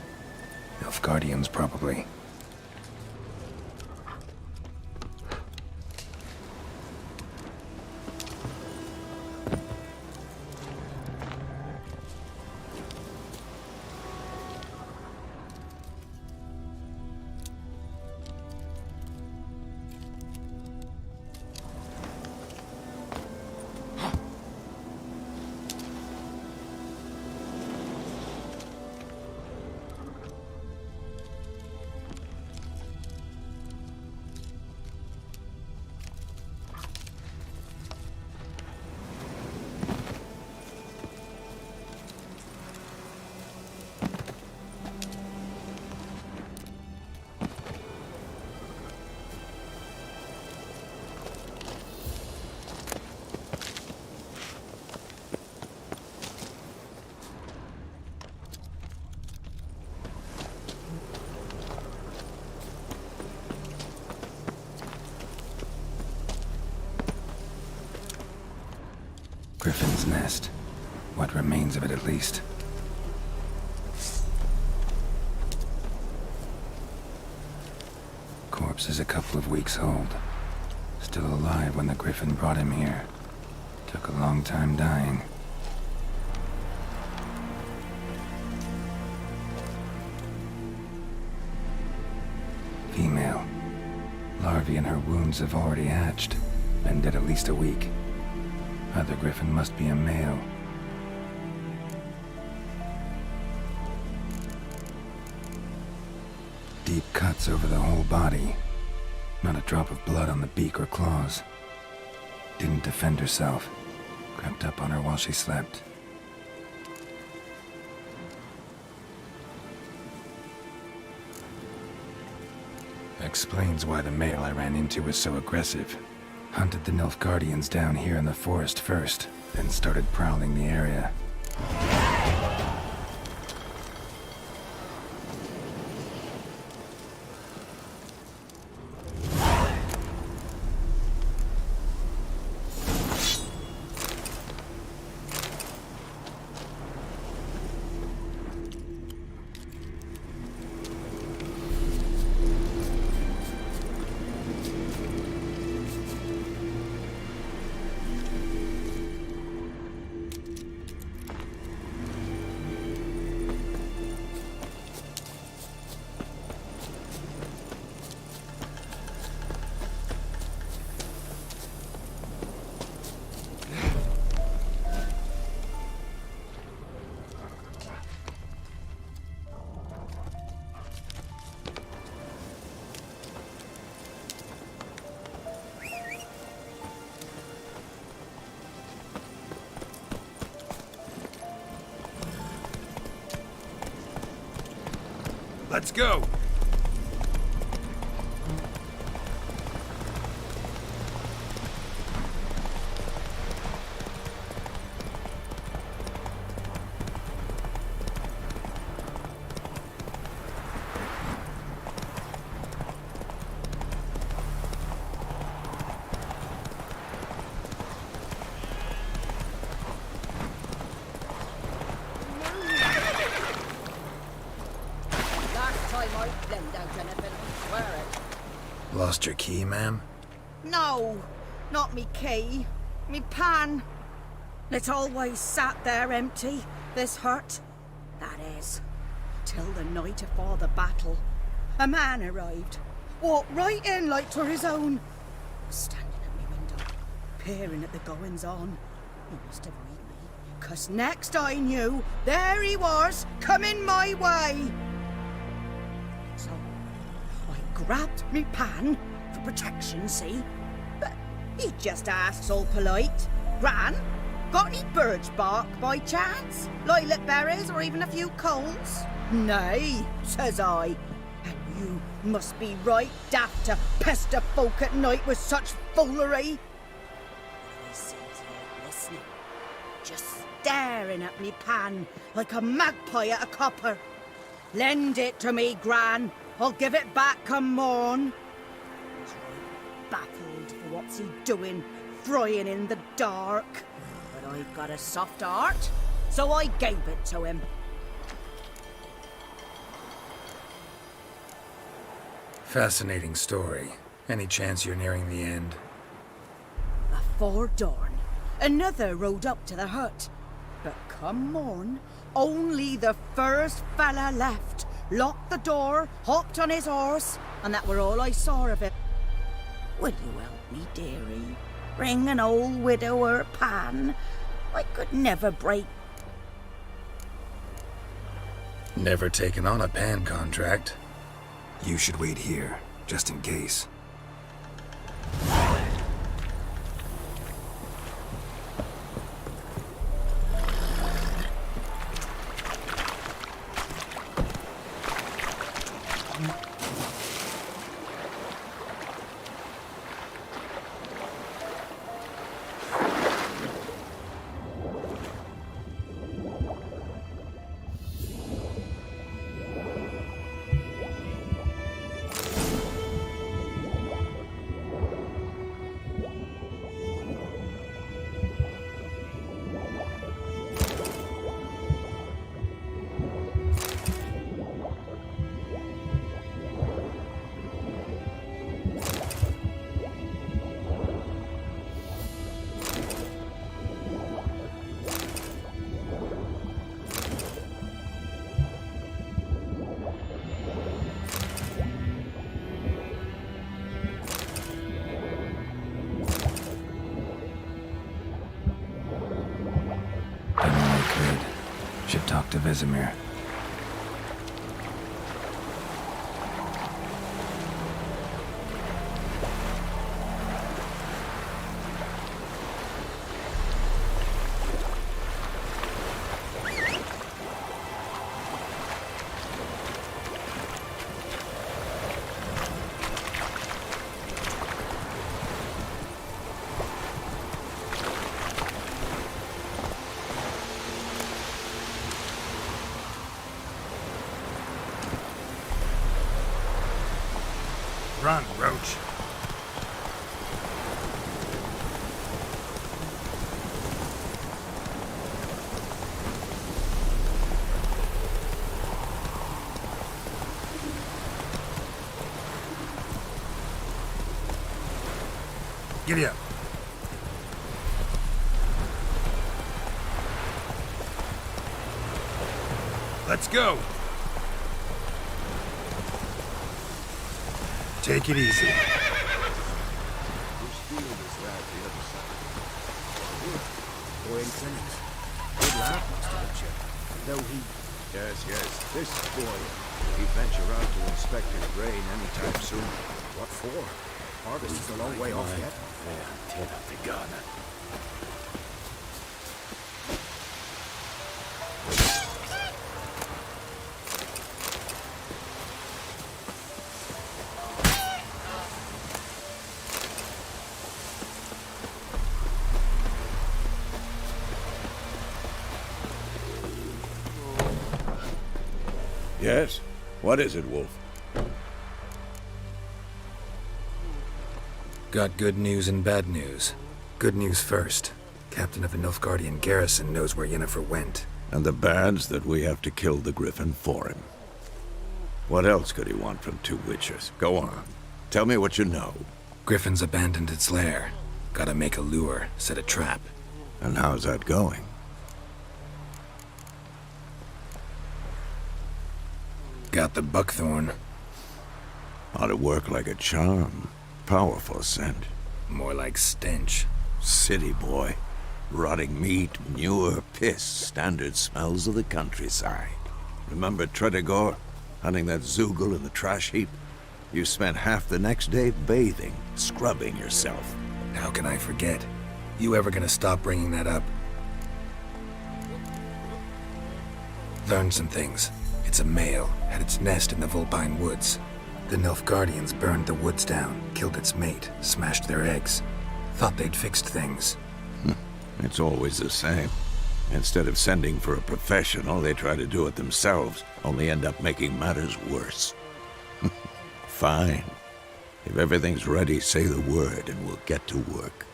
Nilfgaardians, probably. Griffin's nest. What remains of it, at least. Corpse is a couple of weeks old. Still alive when the Griffin brought him here. Took a long time dying. Female. Larvae in her wounds have already hatched. Been dead at least a week. Other Griffin must be a male. Deep cuts over the whole body. Not a drop of blood on the beak or claws. Didn't defend herself. Crept up on her while she slept. Explains why the male I ran into was so aggressive. Hunted the Nilfgaardians down here in the forest first, then started prowling the area. Let's go! Last time I blend out anything, I swear it. Lost your key, ma'am? No, not me key. Me pan. It always sat there empty, this hut. That is, till the night afore the battle. A man arrived, walked right in like 'twere his own. Was standing at me window, peering at the goings-on. He must have read me, 'cause next I knew, there he was, coming my way. So, I grabbed me pan, for protection, see? But he just asks all polite, Gran, got any birch bark by chance? Lilac berries or even a few coals? Nay, says I. And you must be right daft to pester folk at night with such foolery. He sits here listening, just staring at me pan like a magpie at a copper. Lend it to me, Gran. I'll give it back come morn. He's right baffled for what's he doing, frying in the dark. But I've got a soft heart, so I gave it to him. Fascinating story. Any chance you're nearing the end? Afore dawn, another rode up to the hut. But come morn, only the first fella left. Locked the door, hopped on his horse, and that were all I saw of it. Will you help me, dearie? Bring an old widower pan. I could never break. Never taken on a pan contract. You should wait here, just in case. Should talk to Vesemir. Run, Roach. Giddy up. Let's go. Take it easy. Whose field is that the other side? Boy in Clemens. Good lad, Master Butcher. Though he... Yes, this boy. He'd venture out to inspect his grain anytime soon. What for? Harvest is a long way off yet. Yes? What is it, Wolf? Got good news and bad news. Good news first. Captain of the Nilfgaardian garrison knows where Yennefer went. And the bad's that we have to kill the Griffin for him. What else could he want from two witchers? Go on. Tell me what you know. Griffin's abandoned its lair. Gotta make a lure, set a trap. And how's that going? Got the buckthorn. Ought to work like a charm. Powerful scent. More like stench. City boy. Rotting meat, manure, piss. Standard smells of the countryside. Remember Tredegor? Hunting that Zoogle in the trash heap? You spent half the next day bathing, scrubbing yourself. How can I forget? You ever gonna stop bringing that up? Learned some things. It's a male, had its nest in the Vulpine Woods. The Nilfgaardians burned the woods down, killed its mate, smashed their eggs. Thought they'd fixed things. It's always the same. Instead of sending for a professional, they try to do it themselves, only end up making matters worse. Fine. If everything's ready, say the word and we'll get to work.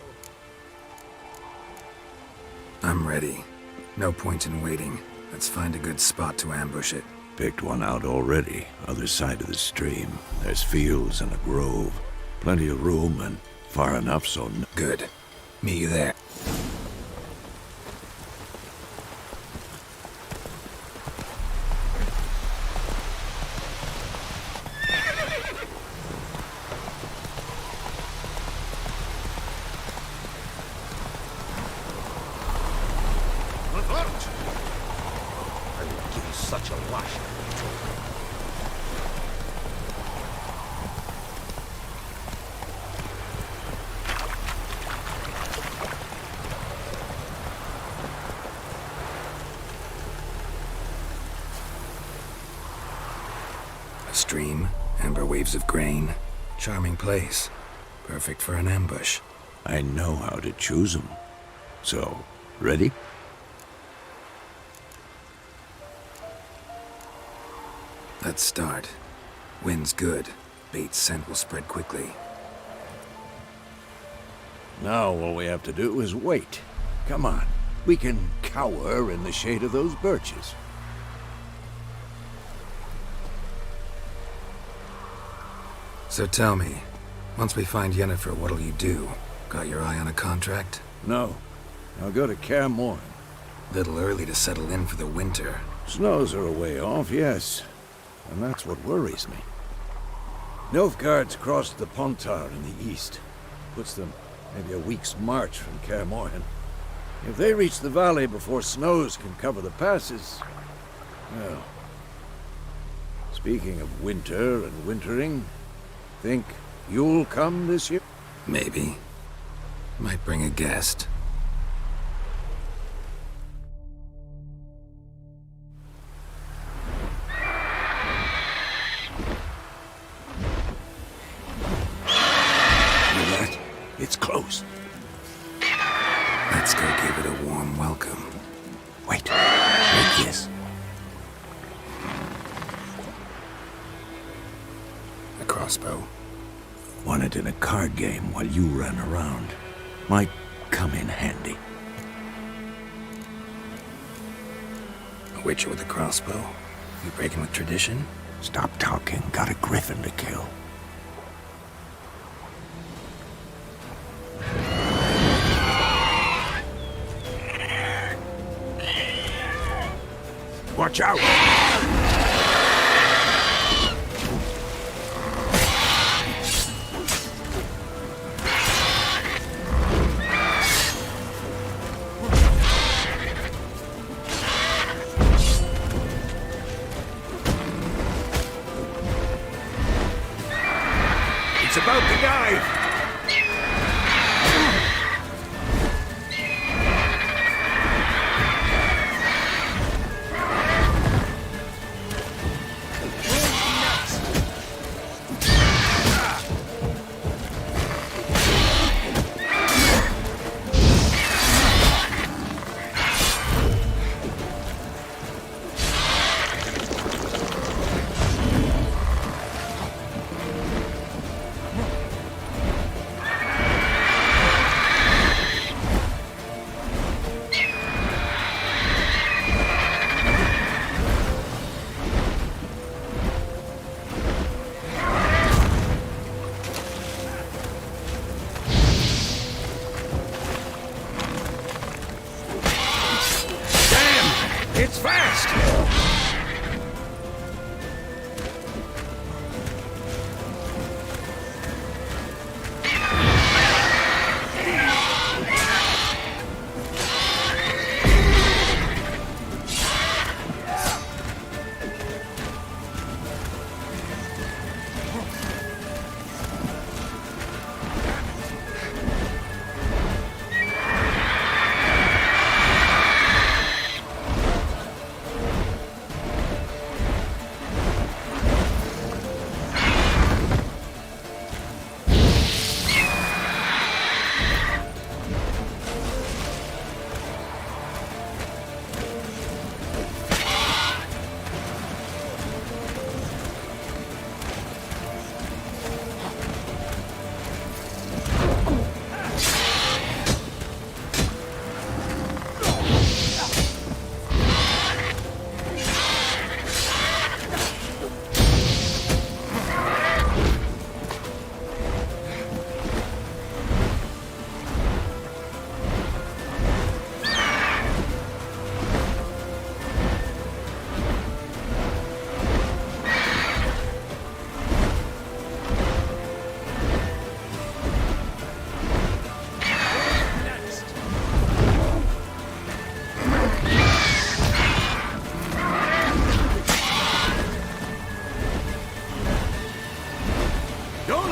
I'm ready. No point in waiting. Let's find a good spot to ambush it. Picked one out already, other side of the stream. There's fields and a grove. Plenty of room and far enough so... Good. Meet you there. Stream, amber waves of grain. Charming place. Perfect for an ambush. I know how to choose them. So, ready? Let's start. Wind's good. Bait's scent will spread quickly. Now all we have to do is wait. Come on. We can cower in the shade of those birches. So tell me, once we find Yennefer, what'll you do? Got your eye on a contract? No. I'll go to Kaer Morhen. Little early to settle in for the winter. Snows are a way off, yes. And that's what worries me. Nilfgaard's crossed the Pontar in the east. Puts them maybe a week's march from Kaer Morhen. If they reach the valley before snows can cover the passes... Well... Speaking of winter and wintering... Think you'll come this year? Maybe. Might bring a guest. That? It's close. Let's go give it a warm welcome. Wait. Like this. A crossbow. Won it in a card game while you ran around. Might come in handy. A witcher with a crossbow? You breaking with tradition? Stop talking. Got a griffin to kill. Watch out! It's about to dive!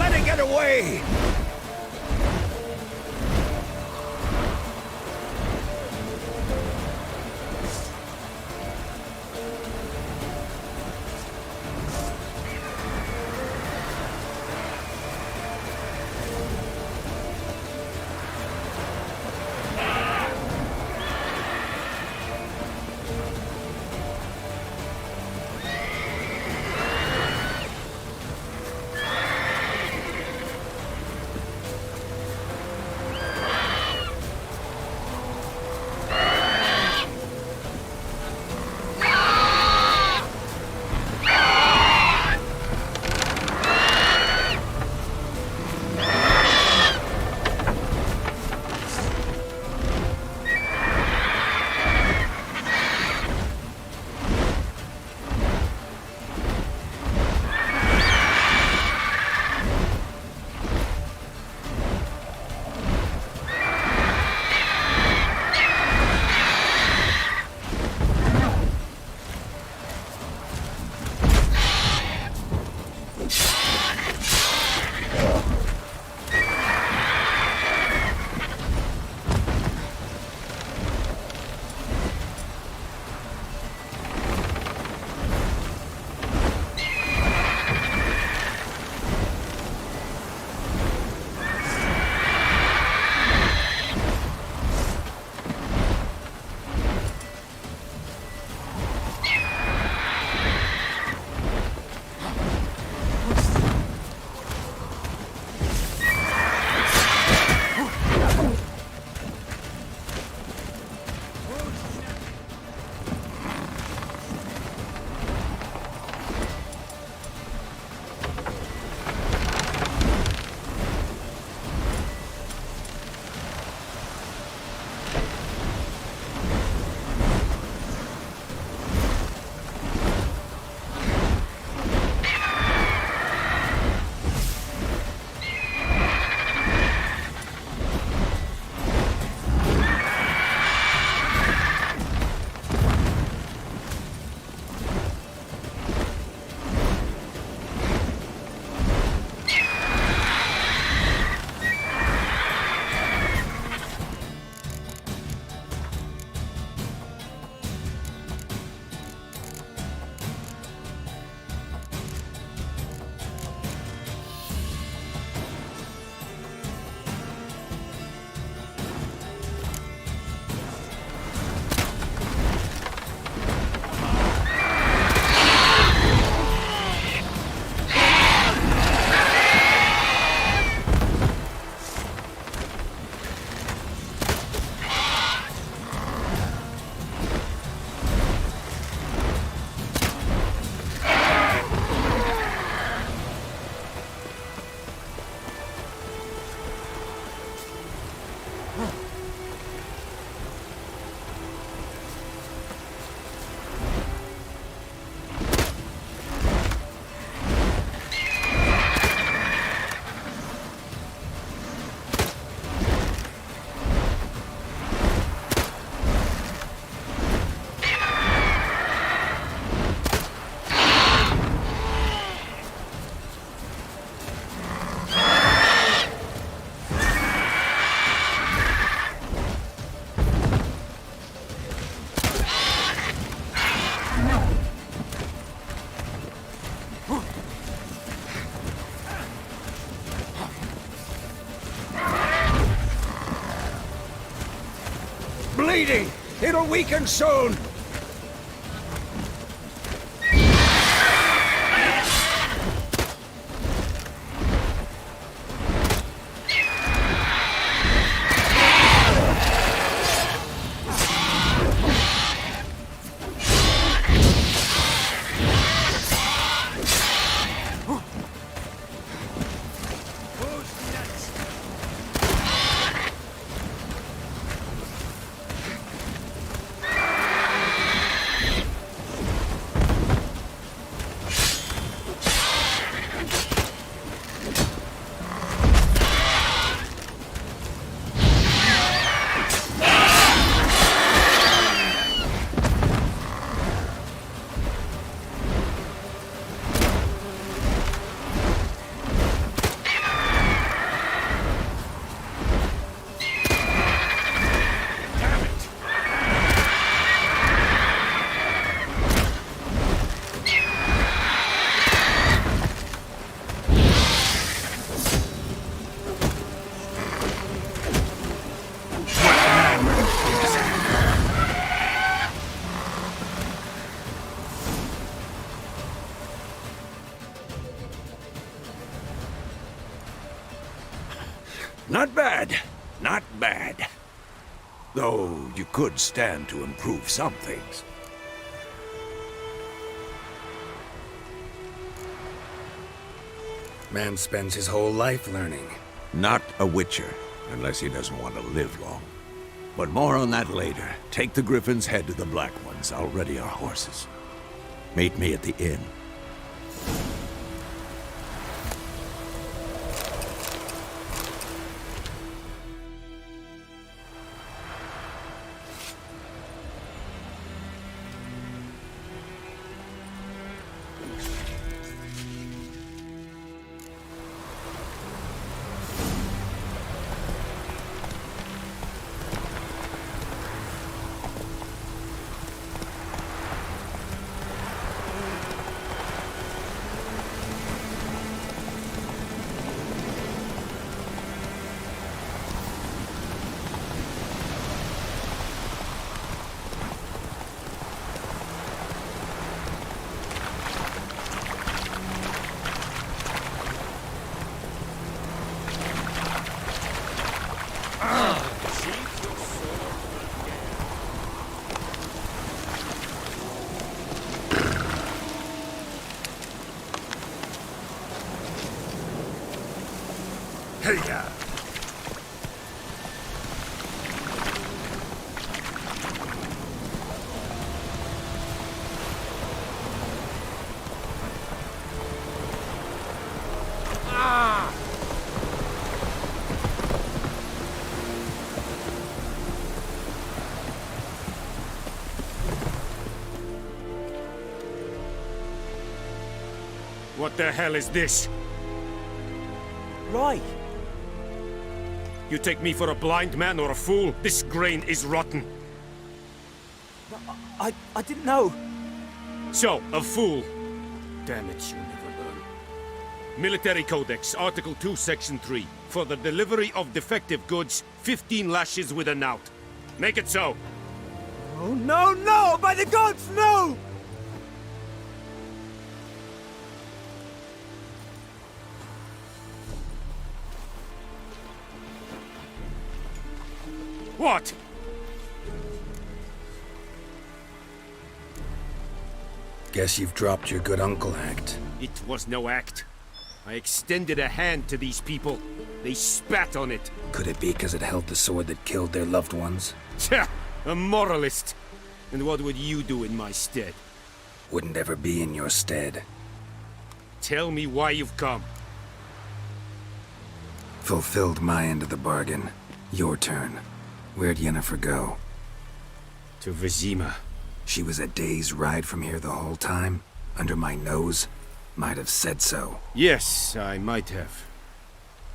Try to get away! Bleeding! It'll weaken soon! Not bad. Not bad. Though you could stand to improve some things. Man spends his whole life learning. Not a witcher, unless he doesn't want to live long. But more on that later. Take the Griffin's head to the Black Ones. I'll ready our horses. Meet me at the inn. Hey-ya! What the hell is this? Right. You take me for a blind man or a fool? This grain is rotten. I didn't know. So, a fool. Damn it, you never learn. Military Codex, Article 2, Section 3. For the delivery of defective goods, 15 lashes with a knout. Make it so. Oh, no, no! By the gods, no! What? Guess you've dropped your good uncle act. It was no act. I extended a hand to these people. They spat on it. Could it be because it held the sword that killed their loved ones? Tja, a moralist. And what would you do in my stead? Wouldn't ever be in your stead. Tell me why you've come. Fulfilled my end of the bargain. Your turn. Where'd Yennefer go? To Vizima. She was a day's ride from here the whole time? Under my nose? Might have said so. Yes, I might have.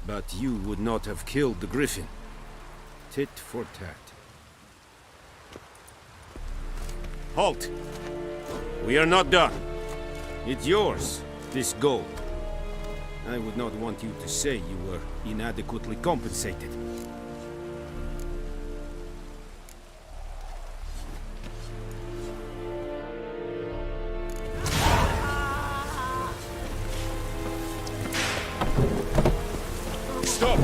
But you would not have killed the Griffin. Tit for tat. Halt! We are not done. It's yours, this gold. I would not want you to say you were inadequately compensated. Stop!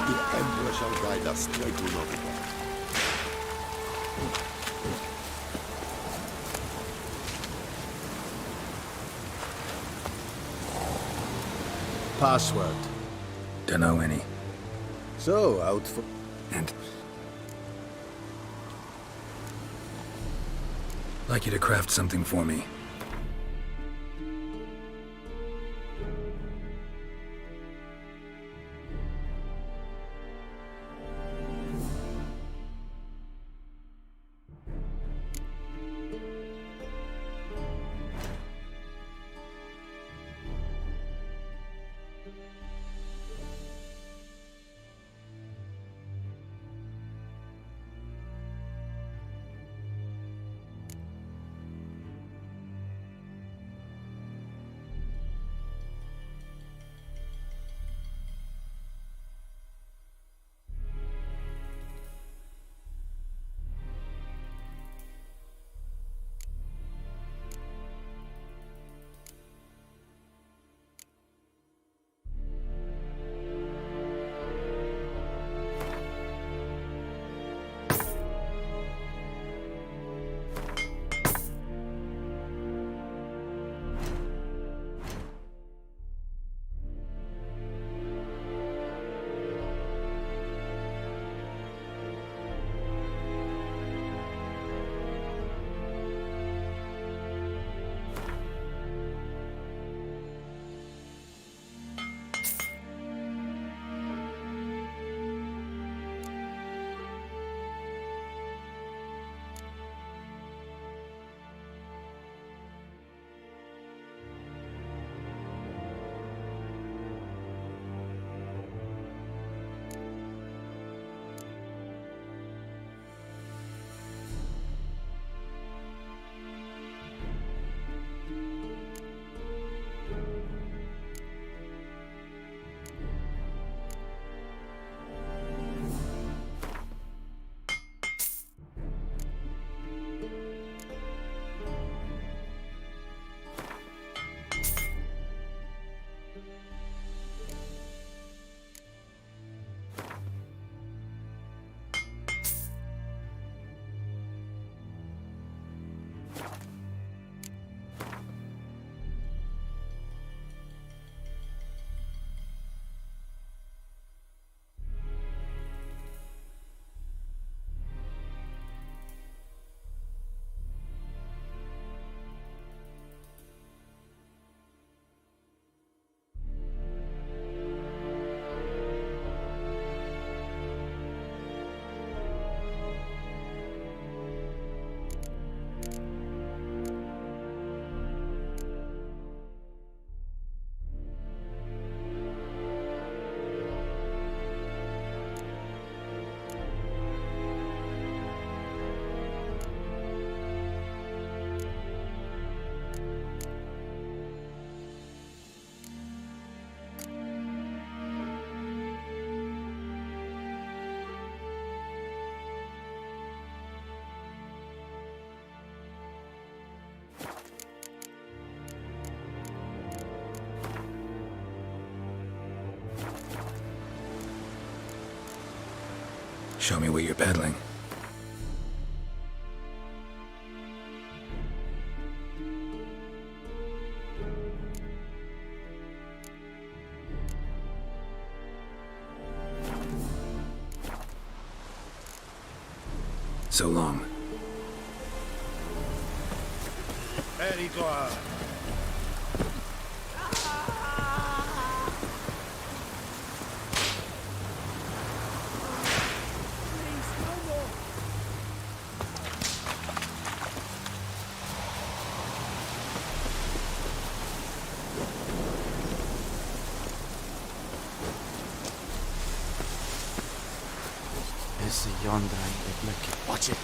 The Emperor shall guide us to Novigrad. Password. Dunno any. So, out for... And... like you to craft something for me. Show me what you're peddling. So long. Very good. Is yonder ain't looking. Watch it.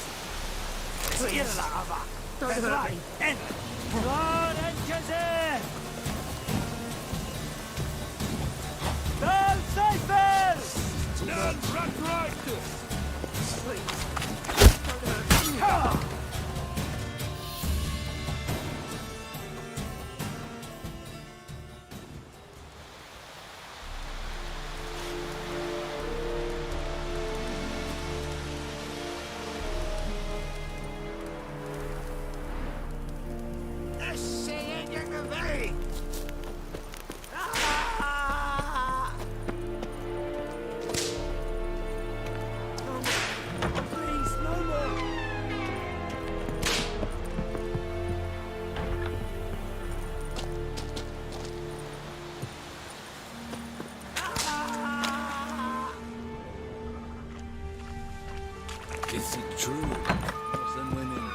Is it true? Some women.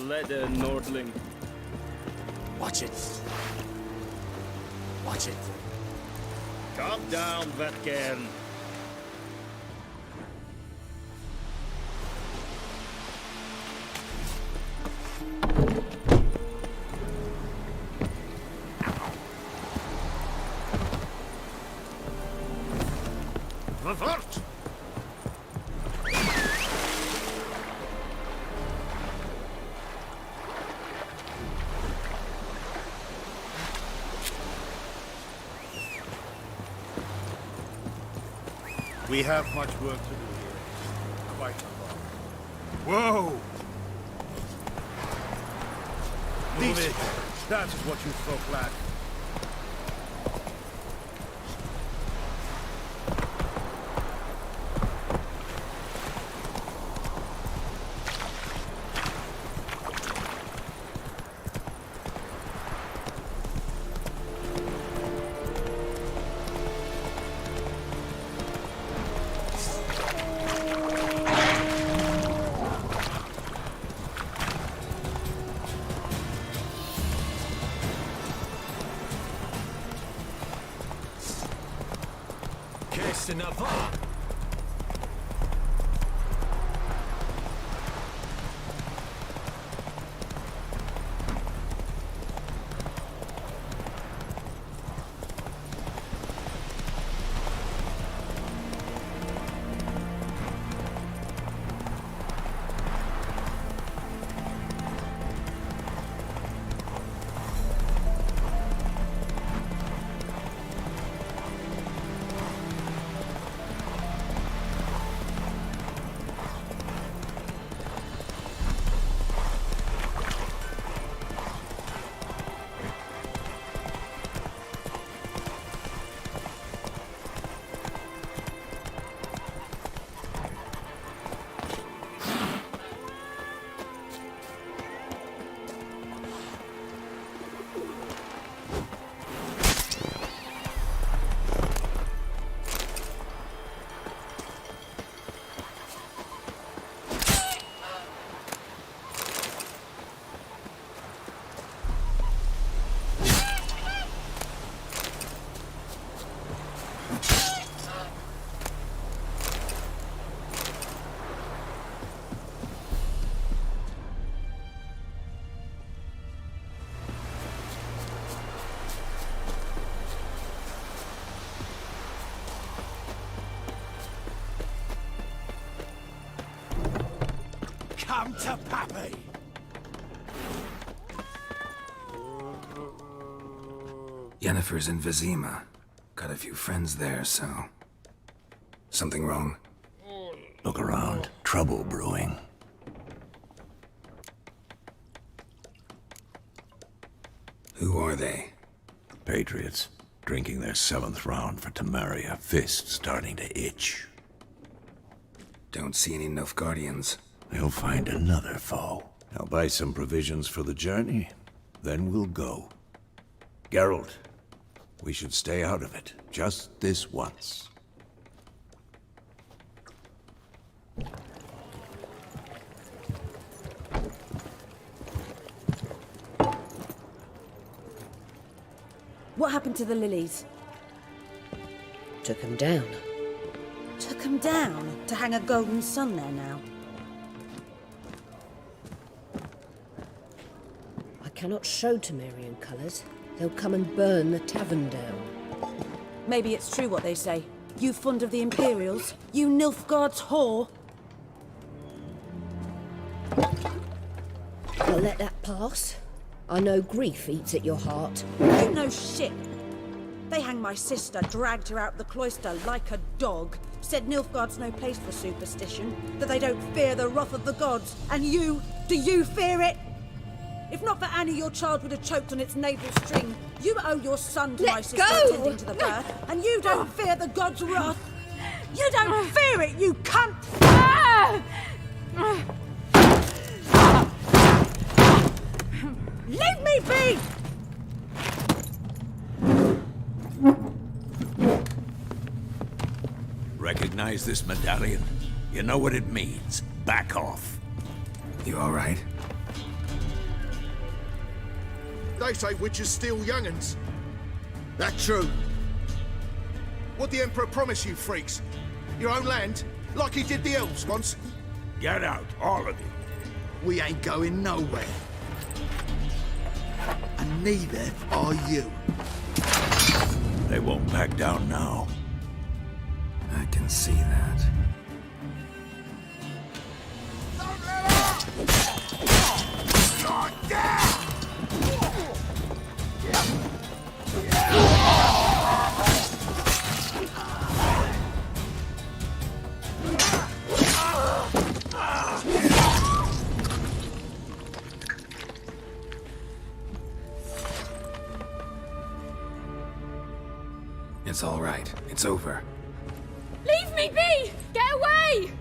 Leather Nordling. Watch it. Watch it. Calm down, Vetgern. Revert! We have much work to do here. Quite a lot. Whoa! Move it. That is what you folk lack. Come to Pappy! Yennefer's in Vizima. Got a few friends there, so Something wrong? Look around. Trouble brewing. Who are they? Patriots. Drinking their 7th round for Temeria. Fist starting to itch. Don't see any Nilfgaardians. They'll find another foe. I'll buy some provisions for the journey, then we'll go. Geralt, we should stay out of it, just this once. What happened to the lilies? Took them down. Took them down to hang a golden sun there now. I cannot show Temerian colours. They'll come and burn the tavern down. Maybe it's true what they say. You fond of the Imperials? You Nilfgaard's whore? I'll let that pass. I know grief eats at your heart. You know shit. They hanged my sister, dragged her out the cloister like a dog, said Nilfgaard's no place for superstition, that they don't fear the wrath of the gods. And you, do you fear it? If not for Annie, your child would have choked on its navel string. You owe your son to my sister attending to the birth, and you don't fear the gods' wrath. You don't fear it, you cunt! Leave me be! Recognize this medallion? You know what it means. Back off. You all right? They say witches steal young'uns. That true? What the Emperor promise you, freaks? Your own land? Like he did the elves once? Get out, all of you. We ain't going nowhere. And neither are you. They won't back down now. I can see that. It's all right. It's over. Leave me be! Get away!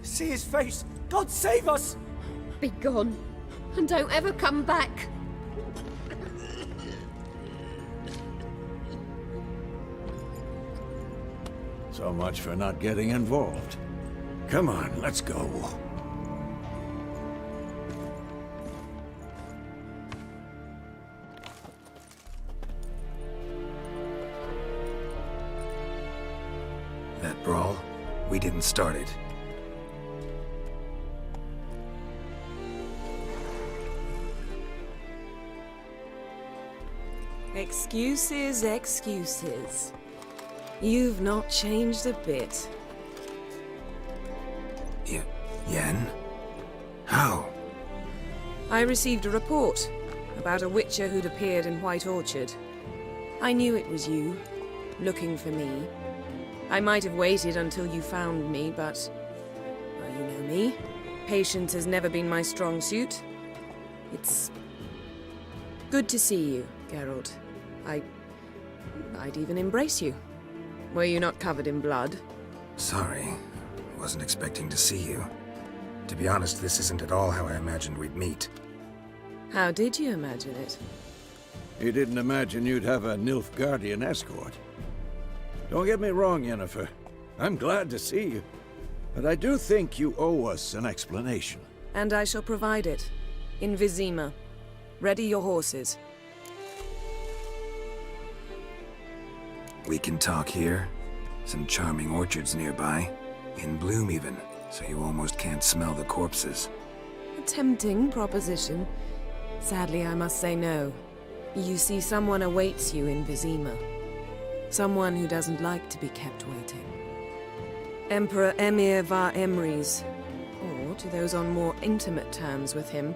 See his face! God save us! Be gone, and don't ever come back. So much for not getting involved. Come on, let's go. That brawl, we didn't start it. Excuses, excuses. You've not changed a bit. Yen? How? I received a report about a witcher who'd appeared in White Orchard. I knew it was you, looking for me. I might have waited until you found me, but... well, you know me. Patience has never been my strong suit. It's... good to see you, Geralt. I'd even embrace you. Were you not covered in blood? Sorry. Wasn't expecting to see you. To be honest, this isn't at all how I imagined we'd meet. How did you imagine it? You didn't imagine you'd have a Nilfgaardian escort. Don't get me wrong, Yennefer. I'm glad to see you. But I do think you owe us an explanation. And I shall provide it. In Vizima. Ready your horses. We can talk here. Some charming orchards nearby. In bloom even, so you almost can't smell the corpses. A tempting proposition. Sadly, I must say no. You see, someone awaits you in Vizima. Someone who doesn't like to be kept waiting. Emperor Emir var Emreis. Or, to those on more intimate terms with him,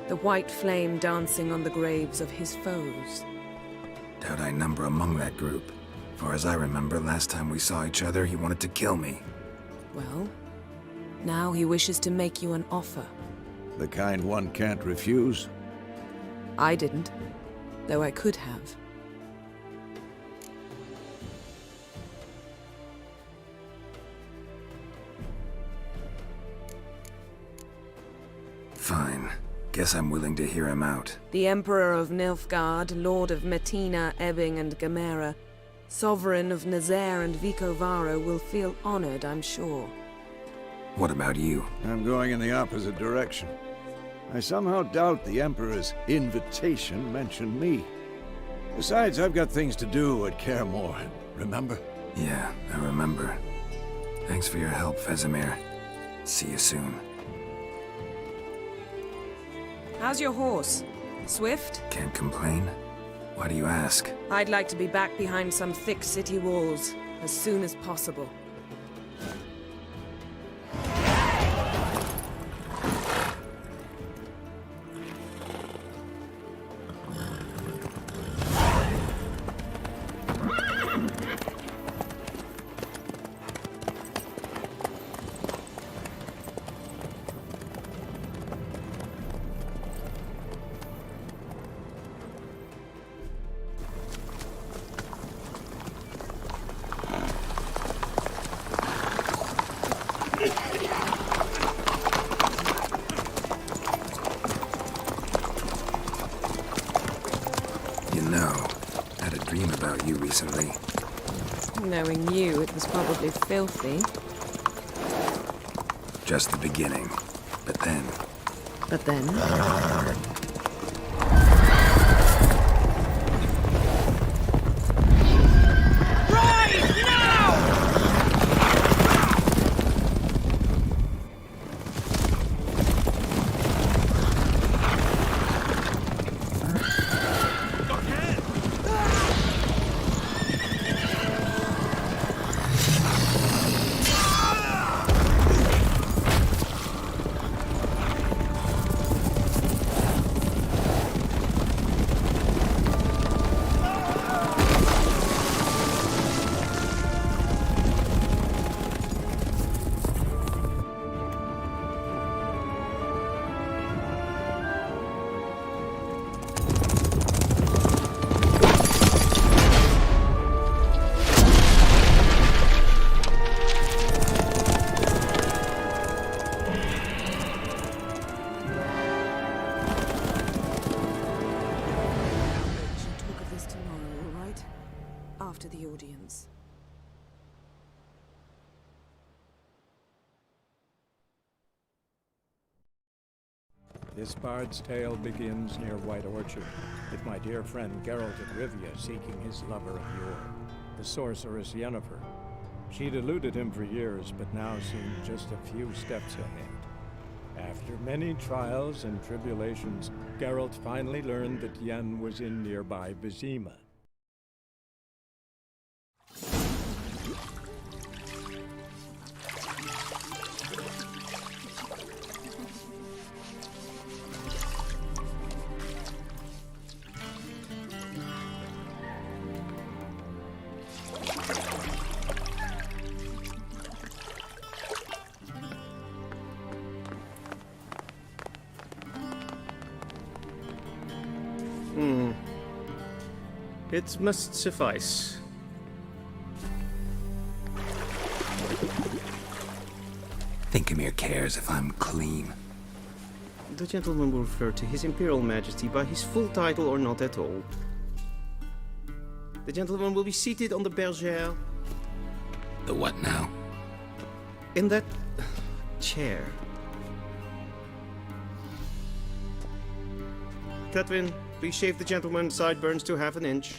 the white flame dancing on the graves of his foes. Doubt I number among that group. Far as I remember, last time we saw each other, he wanted to kill me. Well, now he wishes to make you an offer. The kind one can't refuse? I didn't, though I could have. Fine. Guess I'm willing to hear him out. The Emperor of Nilfgaard, Lord of Metina, Ebbing and Gamera, Sovereign of Nazaire and Vicovaro will feel honored, I'm sure. What about you? I'm going in the opposite direction. I somehow doubt the Emperor's invitation mentioned me. Besides, I've got things to do at Kaer Morhen, remember? Yeah, I remember. Thanks for your help, Vesemir. See you soon. How's your horse? Swift? Can't complain. Why do you ask? I'd like to be back behind some thick city walls as soon as possible. Recently. Knowing you, it was probably filthy. Just the beginning. But then... But then? After the audience. This bard's tale begins near White Orchard, with my dear friend Geralt of Rivia seeking his lover of yore, the sorceress Yennefer. She'd eluded him for years, but now seemed just a few steps ahead. After many trials and tribulations, Geralt finally learned that Yen was in nearby Vizima. It must suffice. Thingmere cares if I'm clean. The gentleman will refer to His Imperial Majesty by his full title or not at all. The gentleman will be seated on the bergère. The what now? In that chair. Catwin, please shave the gentleman's sideburns to half an inch.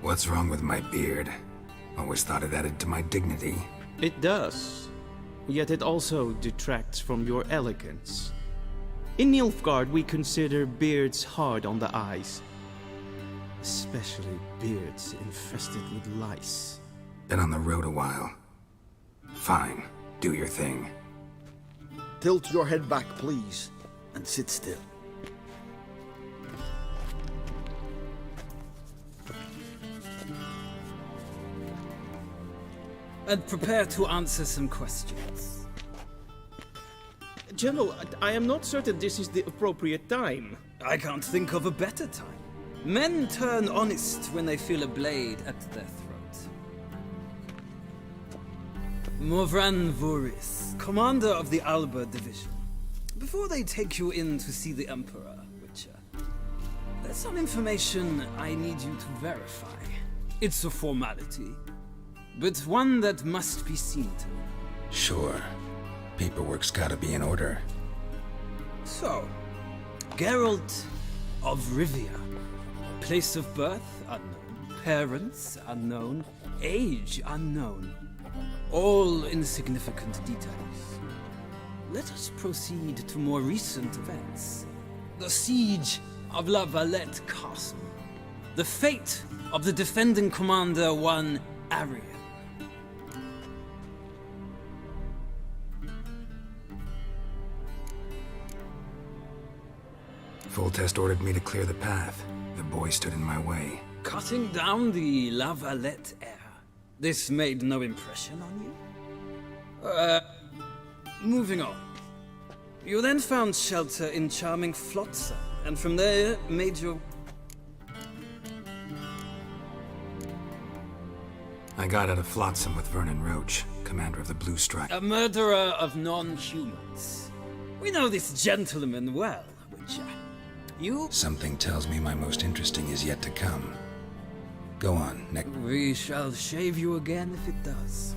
What's wrong with my beard? Always thought it added to my dignity. It does. Yet it also detracts from your elegance. In Nilfgaard, we consider beards hard on the eyes. Especially beards infested with lice. Been on the road a while. Fine, do your thing. Tilt your head back, please, and sit still. And prepare to answer some questions. General, I am not certain this is the appropriate time. I can't think of a better time. Men turn honest when they feel a blade at their throat. Morvran Voorhis, commander of the Alba Division. Before they take you in to see the Emperor, Witcher, there's some information I need you to verify. It's a formality, but one that must be seen to. Sure. Paperwork's gotta be in order. So, Geralt of Rivia. Place of birth unknown. Parents unknown. Age unknown. All insignificant details. Let us proceed to more recent events. The siege of La Valette Castle. The fate of the defending commander, one Arian. Foltest ordered me to clear the path. The boy stood in my way. Cutting down the La Valette heir. This made no impression on you? Moving on. You then found shelter in charming Flotsam, and from there made your... I got out of Flotsam with Vernon Roach, commander of the Blue Strike. A murderer of non-humans. We know this gentleman well, Witcher. You... Something tells me my most interesting is yet to come. Go on, next. We shall shave you again if it does.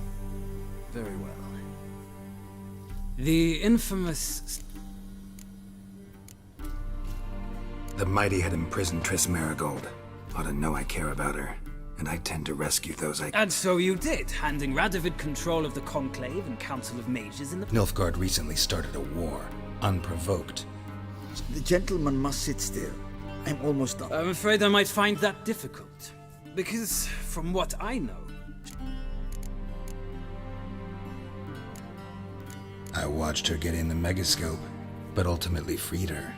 Very well. The infamous... The mighty had imprisoned Triss Marigold. Ought to know I care about her, and I tend to rescue those I... And so you did, handing Radovid control of the Conclave and Council of Mages in the... Nilfgaard recently started a war, unprovoked. The gentleman must sit still. I'm almost done. I'm afraid I might find that difficult. Because, from what I know... I watched her get in the Megascope, but ultimately freed her.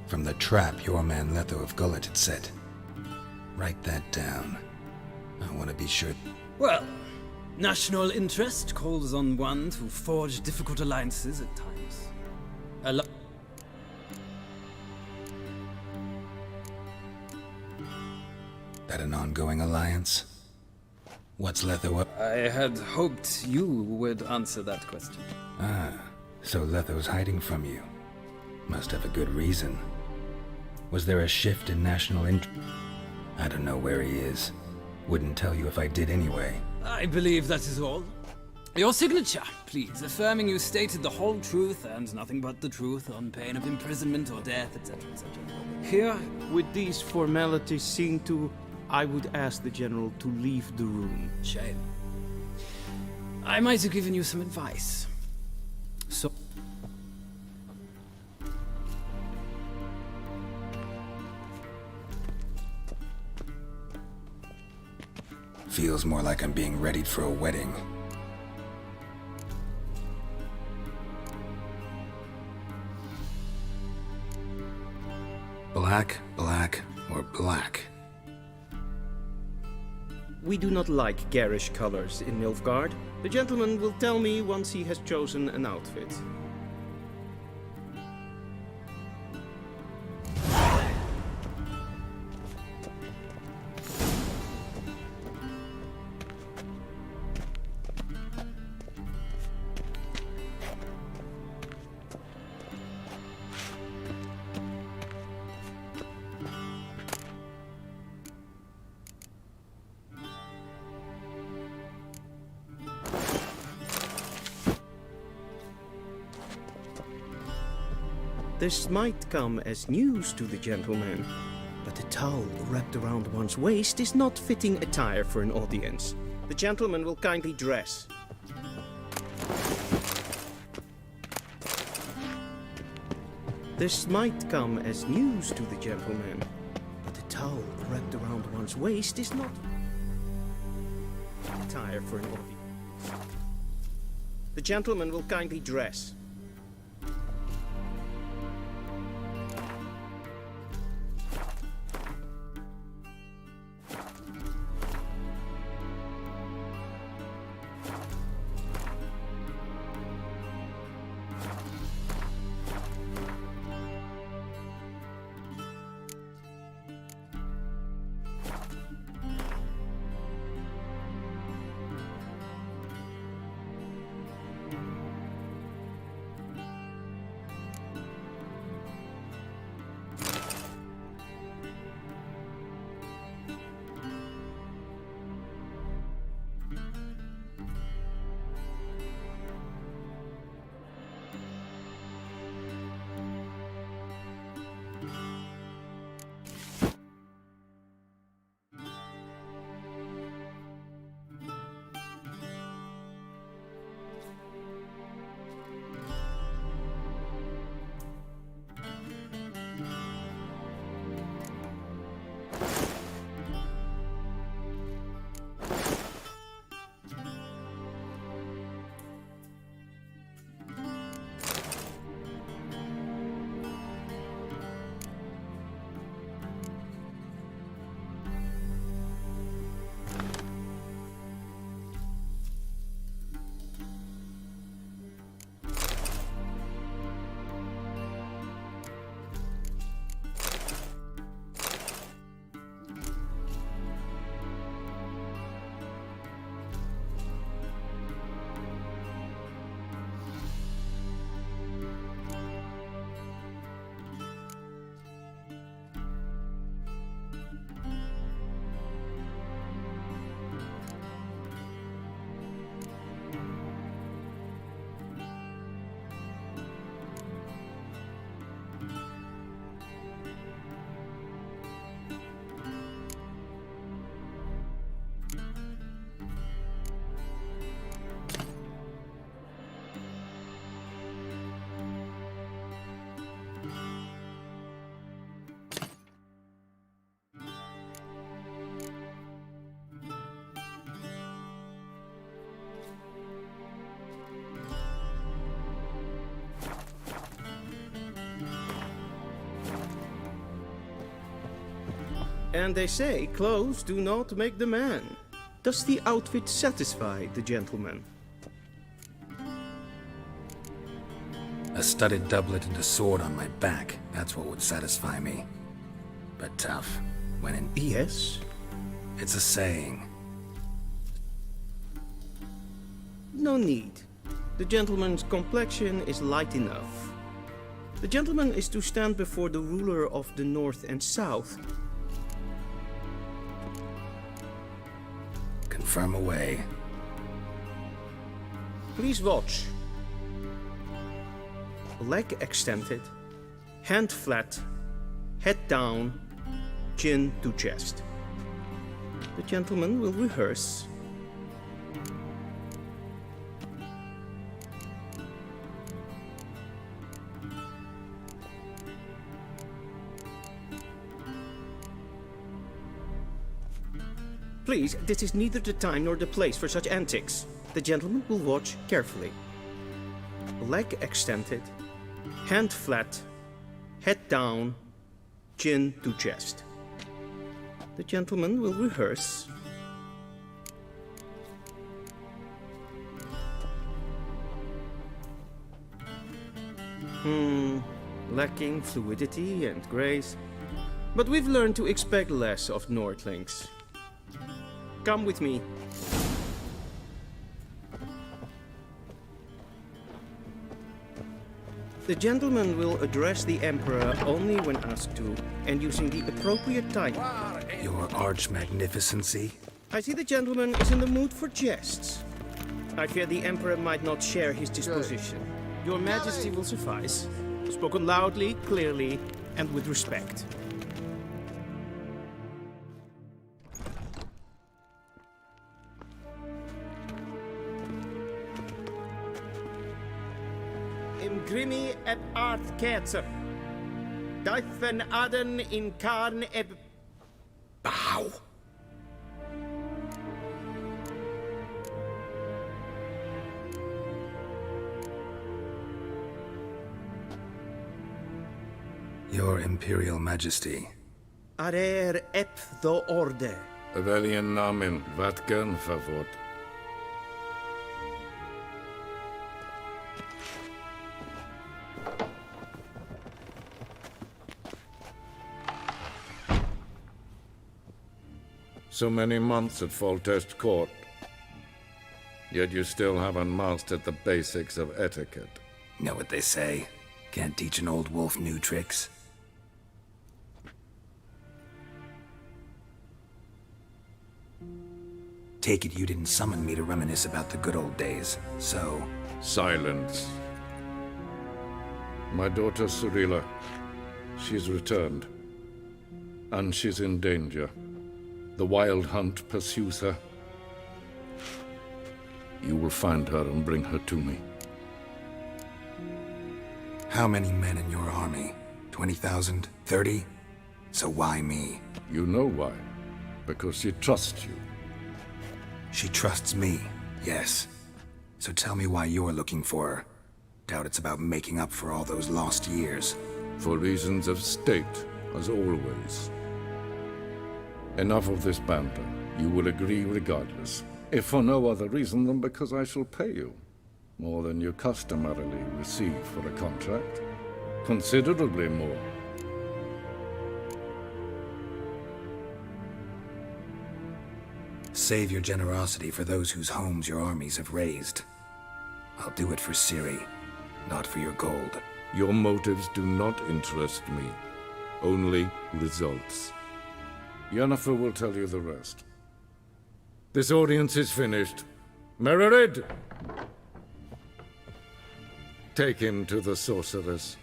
From the trap your man Letho of Gullet had set. Write that down. I want to be sure... Well, national interest calls on one to forge difficult alliances at times. That an ongoing alliance? What's Letho up? I had hoped you would answer that question. Ah, so Letho's hiding from you. Must have a good reason. Was there a shift in national interest? I don't know where he is. Wouldn't tell you if I did anyway. I believe that is all. Your signature, please, affirming you stated the whole truth and nothing but the truth on pain of imprisonment or death, etc., etc. Here, with these formalities seen to, I would ask the General to leave the room. Shame. I might have given you some advice. So... Feels more like I'm being readied for a wedding. Black, black, or black? We do not like garish colors in Nilfgaard. The gentleman will tell me once he has chosen an outfit. This might come as news to the gentleman, but a towel wrapped around one's waist is not fitting attire for an audience. The gentleman will kindly dress. This might come as news to the gentleman, but a towel wrapped around one's waist is not... attire for an audience. The gentleman will kindly dress. And they say clothes do not make the man. Does the outfit satisfy the gentleman? A studded doublet and a sword on my back, that's what would satisfy me. But tough, when in... Yes? It's a saying. No need. The gentleman's complexion is light enough. The gentleman is to stand before the ruler of the North and South. Confirm away. Please watch. Leg extended, hand flat, head down, chin to chest. The gentleman will rehearse. Please, this is neither the time nor the place for such antics. The gentleman will watch carefully. Leg extended, hand flat, head down, chin to chest. The gentleman will rehearse. Lacking fluidity and grace. But we've learned to expect less of Nordlings. Come with me. The gentleman will address the Emperor only when asked to, and using the appropriate title. Your Arch-Magnificency? I see the gentleman is in the mood for jests. I fear the Emperor might not share his disposition. Your Majesty will suffice. Spoken loudly, clearly, and with respect. Imgrimi et art ketzer. Deifen aden in carn eb... Bow! Your Imperial Majesty. Arer ep the orde. Welchen Namen? Wat gern favor? So many months at Foltest Court. Yet you still haven't mastered the basics of etiquette. Know what they say? Can't teach an old wolf new tricks. Take it you didn't summon me to reminisce about the good old days, so... Silence. My daughter Cirilla, she's returned. And she's in danger. The Wild Hunt pursues her. You will find her and bring her to me. How many men in your army? 20,000? 30? So why me? You know why. Because she trusts you. She trusts me, yes. So tell me why you're looking for her. Doubt it's about making up for all those lost years. For reasons of state, as always. Enough of this banter. You will agree regardless. If for no other reason than because I shall pay you. More than you customarily receive for a contract. Considerably more. Save your generosity for those whose homes your armies have razed. I'll do it for Ciri, not for your gold. Your motives do not interest me. Only results. Yennefer will tell you the rest. This audience is finished. Mererid! Take him to the sorceress.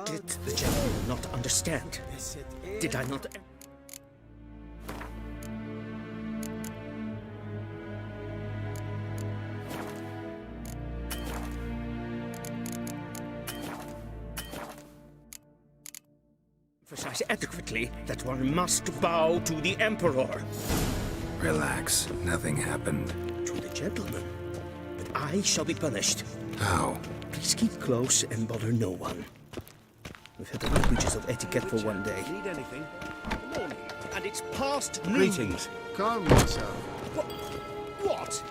Did the gentleman not understand? Did I not... emphasize adequately that one must bow to the Emperor? Relax, nothing happened. To the gentleman. But I shall be punished. How? Please keep close and bother no one. We've had enough breaches of etiquette for one day. Need anything? Morning, and it's past noon. Greetings. Calm yourself. What?